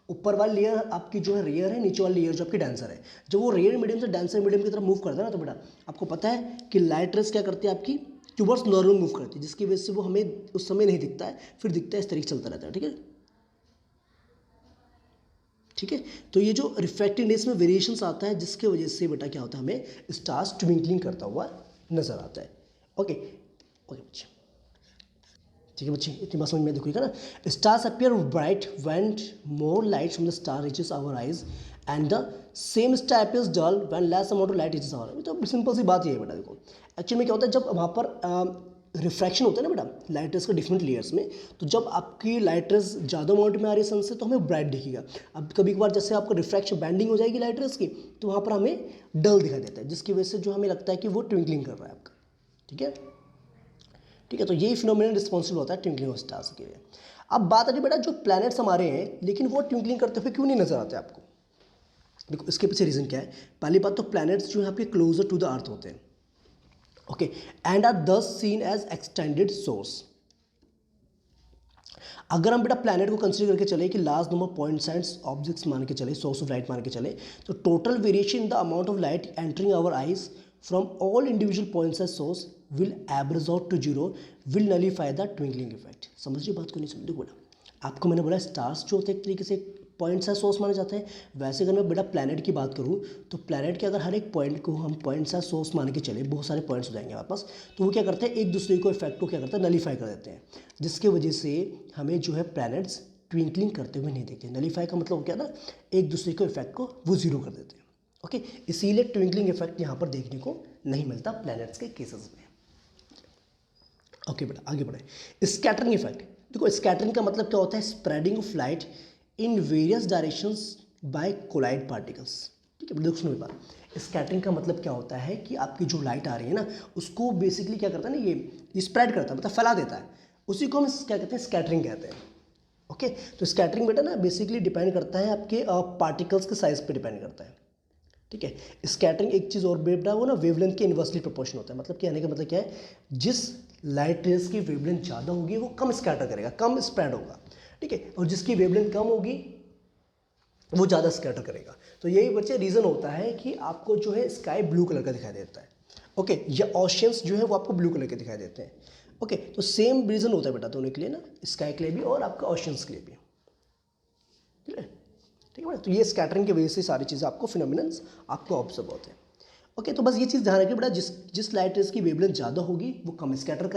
Speaker 1: ऊपर वाली लेयर आपकी जो है रेयर है, नीचे वाली लेयर जो आपकी डेंसर है। जब वो रेयर मीडियम से डेंसर मीडियम की तरफ मूव करता है ना, तो बेटा आपको पता है कि लाइट रेस क्या करती है आपकी टुवर्ड्स नॉर्मल मूव करती है, जिसकी वजह से वो हमें उस समय नहीं दिखता है, फिर दिखता है इस तरीके से चलता रहता है। ठीक है, ठीक है, तो ये जो रिफ्रैक्टिवनेस में वेरिएशंस आता है जिसके वजह से बेटा क्या होता है, हमें स्टार्स ट्विंकलिंग करता हुआ नजर आता है। ओके ओके बच्चे, ठीक है बच्चे, इतनी बात समझ में देखिएगा ना। Stars appear bright when more light from the star reaches our eyes and the same star appears dull when less amount of light reaches our eyes. तो सिंपल सी बात ये है बेटा। देखो एक्चुअली में क्या होता है, जब वहाँ पर रिफ्रैक्शन होता है ना बेटा लाइट रेज के डिफरेंट लेयर्स में, तो जब आपकी लाइट रेज ज़्यादा अमाउंट में आ रही है सन से तो हमें ब्राइट दिखेगा। अब कभी कभार जैसे आपका रिफ्रैक्शन बैंडिंग हो जाएगी लाइट रेज की, तो वहाँ पर हमें डल दिखाई देता है, जिसकी वजह से जो हमें लगता है कि वो ट्विंकलिंग कर रहा है आपका। ठीक है, ठीक है, तो यही फिनोमिनन रिस्पॉन्सिबल होता है ट्विंकलिंग ऑफ स्टार्स के लिए। अब बात आती है बेटा जो प्लैनेट्स हमारे हैं, लेकिन वो ट्विंकलिंग करते हुए क्यों नहीं नजर आते आपको। देखो इसके पीछे रीजन क्या है। पहली बात तो प्लैनेट्स जो है आपके क्लोजर टू द अर्थ होते हैं, ओके, एंड आर दस सीन एज एक्सटेंडेड सोर्स। अगर हम बेटा प्लैनेट को कंसीडर करके चले कि large number points and objects मान के चले, सोर्स ऑफ लाइट मान के चले, तो total variation in the amount of light entering our eyes from all individual points as source will average out to zero, will nullify the twinkling effect. समझिए बात को, नहीं समझे बेटा? आपको मैंने बोला स्टार्स जो होते हैं एक तरीके से पॉइंट्स है सोर्स माने जाते हैं, वैसे अगर मैं बेटा प्लैनेट की बात करूँ तो प्लैनेट के अगर हर एक पॉइंट को हम पॉइंट्स है सोर्स मान के चले, बहुत सारे पॉइंट्स हो जाएंगे हमारे पास, तो वो क्या करते हैं एक दूसरे को इफेक्ट को क्या करते हैं नलीफाई कर देते हैं, जिसके वजह से हमें जो है प्लैनेट्स ट्विंकलिंग करते हुए नहीं दिखते। नलीफाई का मतलब क्या ना, एक दूसरे को इफेक्ट को वो जीरो कर देते हैं। ओके, इसीलिए ट्विंकलिंग इफेक्ट यहाँ पर देखने को नहीं मिलता प्लैनेट्स के केसेस में। ओके बेटा आगे बढ़े। स्कैटरिंग इफेक्ट, देखो स्कैटरिंग का मतलब क्या होता है, spreading of light in various directions by colloid particles. ठीक है, देखो सुनो बात, स्कैटरिंग का मतलब क्या होता है कि आपकी जो लाइट आ रही है ना उसको बेसिकली क्या करता है ना, ये स्प्रेड करता है, मतलब फैला देता है, उसी को हम क्या कहते हैं स्कैटरिंग कहते हैं। ओके, तो स्कैटरिंग बेटा ना बेसिकली डिपेंड करता है आपके पार्टिकल्स के साइज पे डिपेंड करता है। ठीक है, स्कैटरिंग एक चीज़ और बेटा वो ना वेवलेंथ के इन्वर्सली प्रोपोर्शन होता है, मतलब कहने का मतलब क्या है, जिस लाइट रेज की वेवलेंथ ज़्यादा होगी वो कम स्कैटर करेगा, कम स्प्रेड होगा। ठीक है, और जिसकी वेवलेंथ कम होगी वो ज़्यादा स्कैटर करेगा। तो यही बच्चे रीज़न होता है कि आपको जो है स्काई ब्लू कलर का दिखाई देता है। ओके, या ओशियंस जो है वो आपको ब्लू कलर के दिखाई देते हैं। ओके, तो सेम रीज़न होता है बेटा दोनों के लिए ना, स्काई के लिए भी और आपका ओशियंस के लिए भी। ठीक है, ठीक है, तो ये स्कैटरिंग की वजह से सारी चीज़ें आपको फिनोमिनन्स आपको ऑब्जर्व होते हैं। ओके, तो बस ये चीज़ ध्यान रखिए बेटा, जिस लाइट रेज की वेवलेंथ ज़्यादा होगी वो कम स्कैटर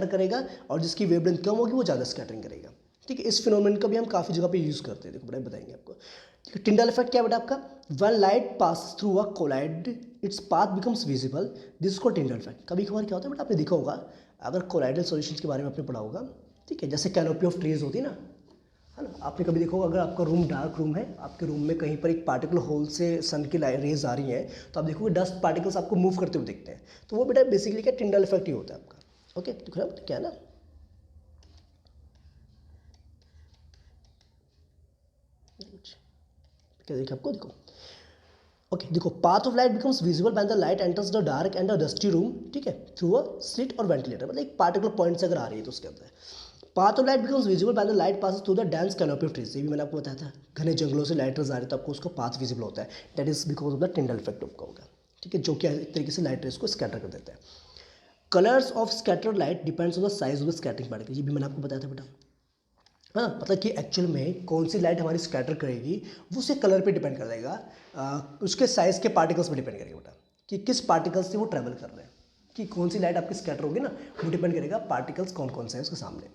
Speaker 1: करेगा, और जिसकी वेवलेंथ कम होगी वो ज़्यादा स्कैटरिंग करेगा। ठीक है, इस फिनोमिनन का भी हम काफ़ी जगह पे यूज़ करते हैं, देखो बेटा बताएंगे आपको। ठीक है, टिंडल इफेक्ट क्या है बेटा आपका, when light pass through a colloid its path becomes visible, this को टिंडल इफेक्ट। कभी कभार क्या होता है बेटा, आपने देखा होगा अगर कोलाइडल सॉल्यूशंस के बारे में आपने पढ़ा होगा। ठीक है, जैसे कैनोपी ऑफ ट्रीज होती है ना, है ना, आपने कभी देखा होगा अगर आपका रूम डार्क रूम है, आपके रूम में कहीं पर एक पार्टिकुलर होल से सन की रेज आ रही है, तो आप देखोगे डस्ट पार्टिकल्स आपको मूव करते हुए दिखते हैं, तो वो बेटा बेसिकली क्या टिंडल इफेक्ट ही होता है आपका। ओके, तो क्या है ना, क्या देखिए आपको, देखो ओके, देखो path of light becomes visible when the light enters the dark and the dusty room. ठीक है, थ्रू अ स्लिट और वेंटिलेटर, मतलब एक पार्टिकुलर पॉइंट से अगर आ रही है तो उसके अंदर path of light becomes visible when the light passes through the dense canopy of trees. ये भी मैंने आपको बताया था, घने जंगलों से लाइट रेज आ रही है तो आपको उसका पाथ विजिबल होता है, that is because of the Tyndall effect आपका होगा। ठीक है, जो कि एक तरीके से लाइट रेज को स्कैटर कर देता है। Colours of scattered light depends on the size of the scattering particle, ये भी मैंने आपको बताया था बेटा। हाँ, मतलब कि एक्चुअल में कौन सी लाइट हमारी स्कैटर करेगी वो उसके कलर पे डिपेंड कर देगा, उसके साइज़ के पार्टिकल्स पे डिपेंड करेगा बेटा, कि किस पार्टिकल्स से वो ट्रैवल कर रहे हैं, कि कौन सी लाइट आपकी स्कैटर होगी ना, वो डिपेंड करेगा पार्टिकल्स कौन कौन से हैं उसके सामने,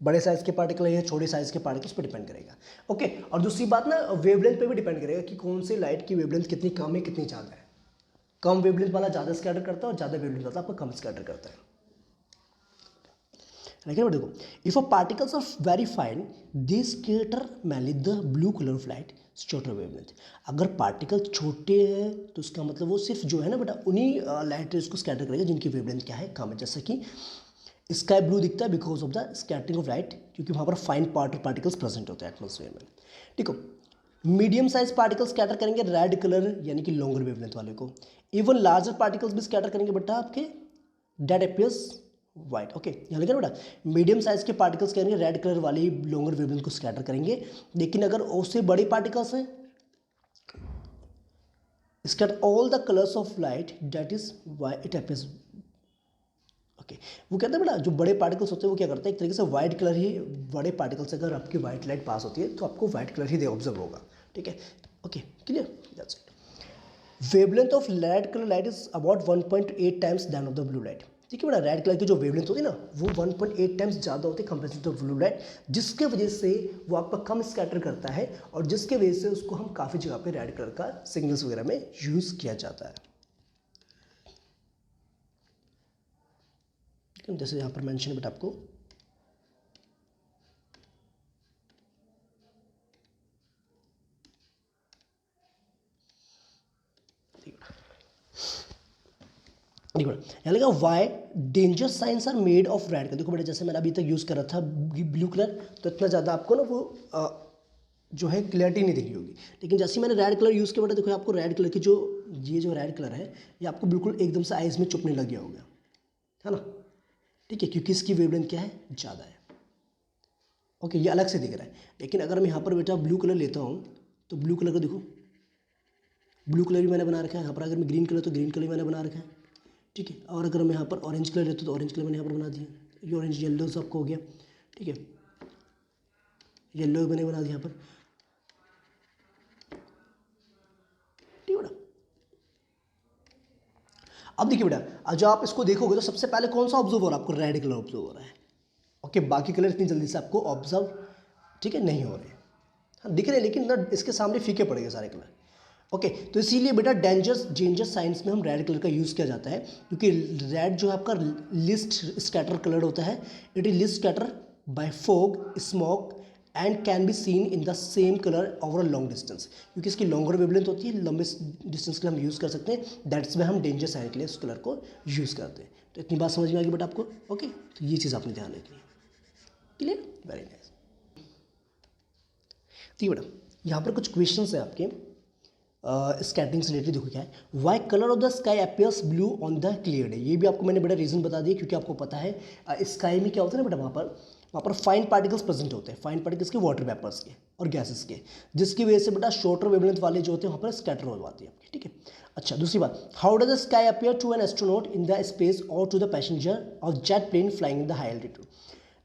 Speaker 1: बड़े साइज़ के पार्टिकल या छोटे साइज़ के पार्टिकल्स पे डिपेंड करेगा। ओके, और दूसरी बात ना वेवलेंथ पे भी डिपेंड करेगा कि कौन सी लाइट की वेवलेंथ कितनी कम है कितनी ज़्यादा है। कम वेवलेंथ वाला ज़्यादा स्कैटर करता है और ज़्यादा वेवलेंथ वाला आपका कम स्कैटर करता है। लेकिन देखो, if a particles are very fine they scatter mainly the blue colour of light shorter wavelength. अगर पार्टिकल छोटे हैं तो उसका मतलब वो सिर्फ जो है ना बेटा उन्हीं लाइट रेज को स्कैटर करेगा जिनकी वेवलेंथ क्या है कम है, जैसे कि स्काई ब्लू दिखता है because of the scattering of light, क्योंकि वहाँ पर फाइन पार्टिकल्स प्रेजेंट होते हैं एटमोसफेयर में। ठीक है, मीडियम साइज पार्टिकल्स स्कैटर करेंगे रेड कलर यानी कि लॉन्गर वेवलेंथ वाले को, इवन लार्जर पार्टिकल्स भी स्कैटर करेंगे बेटा आपके डेट एपियर्स वाइट। ओके, यहाँ लिखा बेटा मीडियम साइज के पार्टिकल्स करेंगे रेड कलर वाली लॉन्गर वेवलेंथ को स्कैटर करेंगे, लेकिन अगर उससे बड़े पार्टिकल्स हैं scatter all the colours of light that is why it appears. Okay, वो कहते हैं बेटा जो बड़े पार्टिकल्स होते हैं वो क्या करते हैं एक तरीके से वाइट कलर ही, बड़े पार्टिकल्स अगर आपकी वाइट लाइट पास होती है तो आपको वाइट कलर ही ऑब्जर्व होगा। ठीक है, okay clear, that's it. Wavelength of red colour light is about 1.8 times then of the blue light. ठीक है बेटा, रेड कलर की जो वेवलेंथ होती है ना वो 1.8 टाइम्स ज़्यादा होती है compare to the blue light, जिसके वजह से वो आपका कम स्कैटर करता है और जिसके वजह से उसको हम काफ़ी जगह पे रेड कलर का सिग्नल्स वगैरह में यूज़ किया जाता है। जैसे यहाँ पर मेंशन है बेटा आपको, देखो यहाँ लगा why danger signs are made of red colour. देखो बेटा जैसे मैंने अभी तक यूज़ कर रहा था ब्लू कलर तो इतना ज़्यादा आपको ना वो जो है क्लैरिटी नहीं दिखी होगी, लेकिन जैसे मैंने रेड कलर यूज़ किया बेटा देखो आपको रेड कलर की जो ये जो रेड कलर है ये आपको बिल्कुल एकदम से आइज़ में चुपने लग गया होगा, है ना। ठीक है, क्योंकि इसकी वेवलेंथ क्या है ज़्यादा है। ओके, ये अलग से दिख रहा है। लेकिन अगर मैं यहाँ पर बेटा ब्लू कलर लेता हूँ तो ब्लू कलर को देखो, ब्लू कलर भी मैंने बना रखा है। यहाँ पर अगर मैं ग्रीन कलर तो ग्रीन कलर भी मैंने बना रखा है, ठीक है। और अगर मैं यहाँ पर ऑरेंज कलर लेता हूँ तो ऑरेंज कलर मैंने यहाँ पर बना दिया। ये ऑरेंज येलो सबको हो गया, ठीक है। येलो मैंने बना दिया यहाँ पर, ठीक है बेटा। अब देखिए बेटा, जब आप इसको देखोगे तो सबसे पहले कौन सा ऑब्जर्व हो रहा है आपको? रेड कलर ऑब्जर्व हो रहा है। ओके, बाकी कलर इतनी जल्दी से आपको ऑब्जर्व, ठीक है, नहीं हो रहे। हाँ दिख रहे हैं लेकिन ना इसके सामने फीके पड़ेंगे सारे कलर। ओके, तो इसीलिए बेटा डेंजर साइंस में हम रेड कलर का यूज़ किया जाता है, क्योंकि रेड जो है आपका लिस्ट स्कैटर कलर होता है। It is least scatter by fog, smoke and can be seen in the same colour over a long distance, क्योंकि इसकी लॉन्गर वेवलेंथ होती है, लंबे डिस्टेंस के लिए हम यूज़ कर सकते हैं। दैट्स में हम डेंजर साइन के लिए उस कलर को यूज़ करते हैं। तो इतनी बात समझ में आ गई बेटा आपको? ओके, तो ये चीज़ आपने ध्यान रखनी है। Clear, very nice. ठीक बेटा, यहाँ पर कुछ क्वेश्चंस हैं आपके स्कैटरिंग से रिलेटेड। देखो क्या है, why colour of the sky appears blue on the clear day. ये भी आपको मैंने बड़ा रीज़न बता दिया, क्योंकि आपको पता है स्काई में क्या होता है ना बेटा, वहाँ पर फाइन पार्टिकल्स प्रेजेंट होते हैं। फाइन पार्टिकल्स के, वाटर वेपर्स के और गैसेस के, जिसकी वजह से बेटा शॉर्टर वेवलेंथ वाले जो होते हैं वहाँ पर स्कैटर हो जाती है आपकी, ठीक है। अच्छा, दूसरी बात, how does the sky appear to an astronaut in the space और to the passenger of jet plane flying in the high altitude.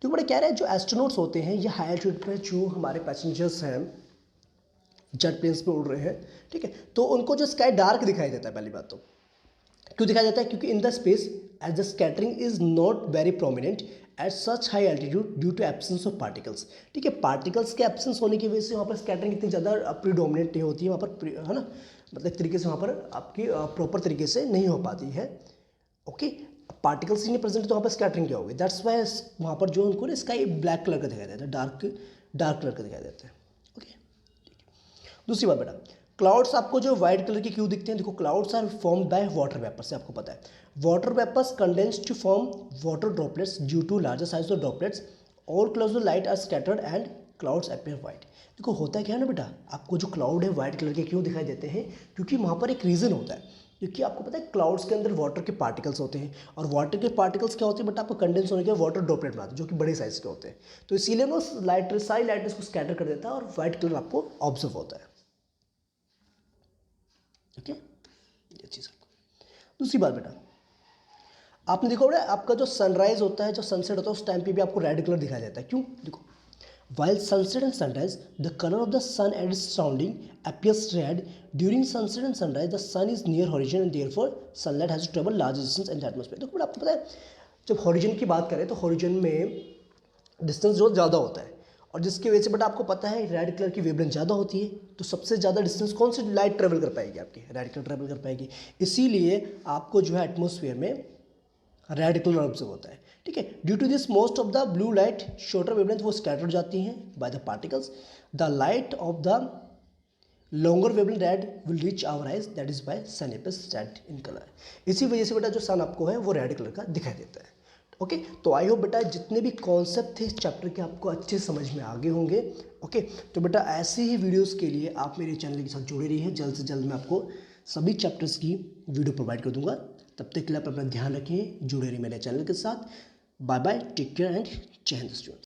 Speaker 1: तो बड़ा कह रहे हैं जो एस्ट्रोनॉट्स होते हैं, ये हाई एल्टीट्यूड पर जो हमारे पैसेंजर्स हैं जेट प्लेन्स पे उड़ रहे हैं, ठीक है, तो उनको जो स्काई डार्क दिखाई देता है। पहली बात तो क्यों दिखाई देता है? क्योंकि in the space as the scattering is not very prominent at such high altitude due to absence of particles, ठीक है। पार्टिकल्स के एब्सेंस होने की वजह से वहाँ पर स्कैटरिंग इतनी ज़्यादा प्रीडोमिनेंट नहीं होती है वहाँ पर, है ना, मतलब एक तरीके से वहाँ पर आपकी प्रॉपर तरीके से नहीं हो पाती है। ओके, पार्टिकल्स ही नहीं प्रेजेंट तो वहाँ पर स्कैटरिंग क्या होगी? दैट्स वाई वहाँ पर जो उनको ना स्काई ब्लैक कलर का दिखाई देता है, डार्क कलर का दिखाई देता है। ओके, दूसरी बात बेटा, क्लाउड्स आपको जो व्हाइट कलर के क्यों दिखते हैं? देखो, clouds are formed by water vapour से, आपको पता है water vapours condense to form water droplets due to larger size of droplets, all clouds of light are scattered and clouds appear white. देखो होता क्या है ना बेटा, आपको जो क्लाउड है व्हाइट कलर के क्यों दिखाई देते हैं? क्योंकि वहाँ पर एक रीज़न होता है, क्योंकि आपको पता है क्लाउड्स के अंदर वाटर के पार्टिकल्स होते हैं, और वाटर के पार्टिकल्स क्या होते हैं बेटा, आपको कंडेंस होने के वाटर ड्रॉपलेट बनाते हैं जो कि बड़े साइज के होते हैं। तो इसीलिए वो सारी लाइट इसको स्कैटर कर देता है और व्हाइट कलर आपको ऑब्जर्व होता है। ओके, ये चीज़ आपको। दूसरी बात बेटा, आपने देखा होगा आपका जो सनराइज होता है, जो सनसेट होता है, उस टाइम पे भी आपको रेड कलर दिखाई देता है। क्यों? देखो, while sunset and sunrise the color of the sun and its surrounding appears red. During sunset and sunrise the sun is near horizon and therefore sunlight has to travel large distance in the atmosphere। देखो आपको पता है जब horizon की बात करें तो horizon में डिस्टेंस जो ज़्यादा होता है, और जिसकी वजह से बट आपको पता है रेड कलर की वेवलेंथ ज़्यादा होती है, तो सबसे ज़्यादा डिस्टेंस कौन सी लाइट ट्रेवल कर पाएगी? आपकी रेड कलर ट्रेवल कर पाएगी। इसीलिए आपको जो है एटमोसफियर में रेड कलर ऑब्जर्व होता है, ठीक है। Due to this most of the blue light shorter wavelength वो स्कैटर जाती हैं by the particles. The light of the longer wavelength red will reach our eyes, that is by sun appears red in colour. इसी वजह से बेटा जो सन आपको है वो रेड कलर का दिखाई देता है। ओके, तो आई होप बेटा जितने भी कॉन्सेप्ट थे इस चैप्टर के आपको अच्छे समझ में आ गए होंगे। ओके, तो बेटा ऐसे ही वीडियोस के लिए आप मेरे चैनल के साथ जुड़े रहिए। जल्द से जल्द मैं आपको सभी चैप्टर्स की वीडियो प्रोवाइड कर दूंगा। तब तक के लिए आप अपना ध्यान रखिए, जुड़े रहिए मेरे चैनल के साथ। Bye bye, take care and जय हिंद स्टूडेंट्स।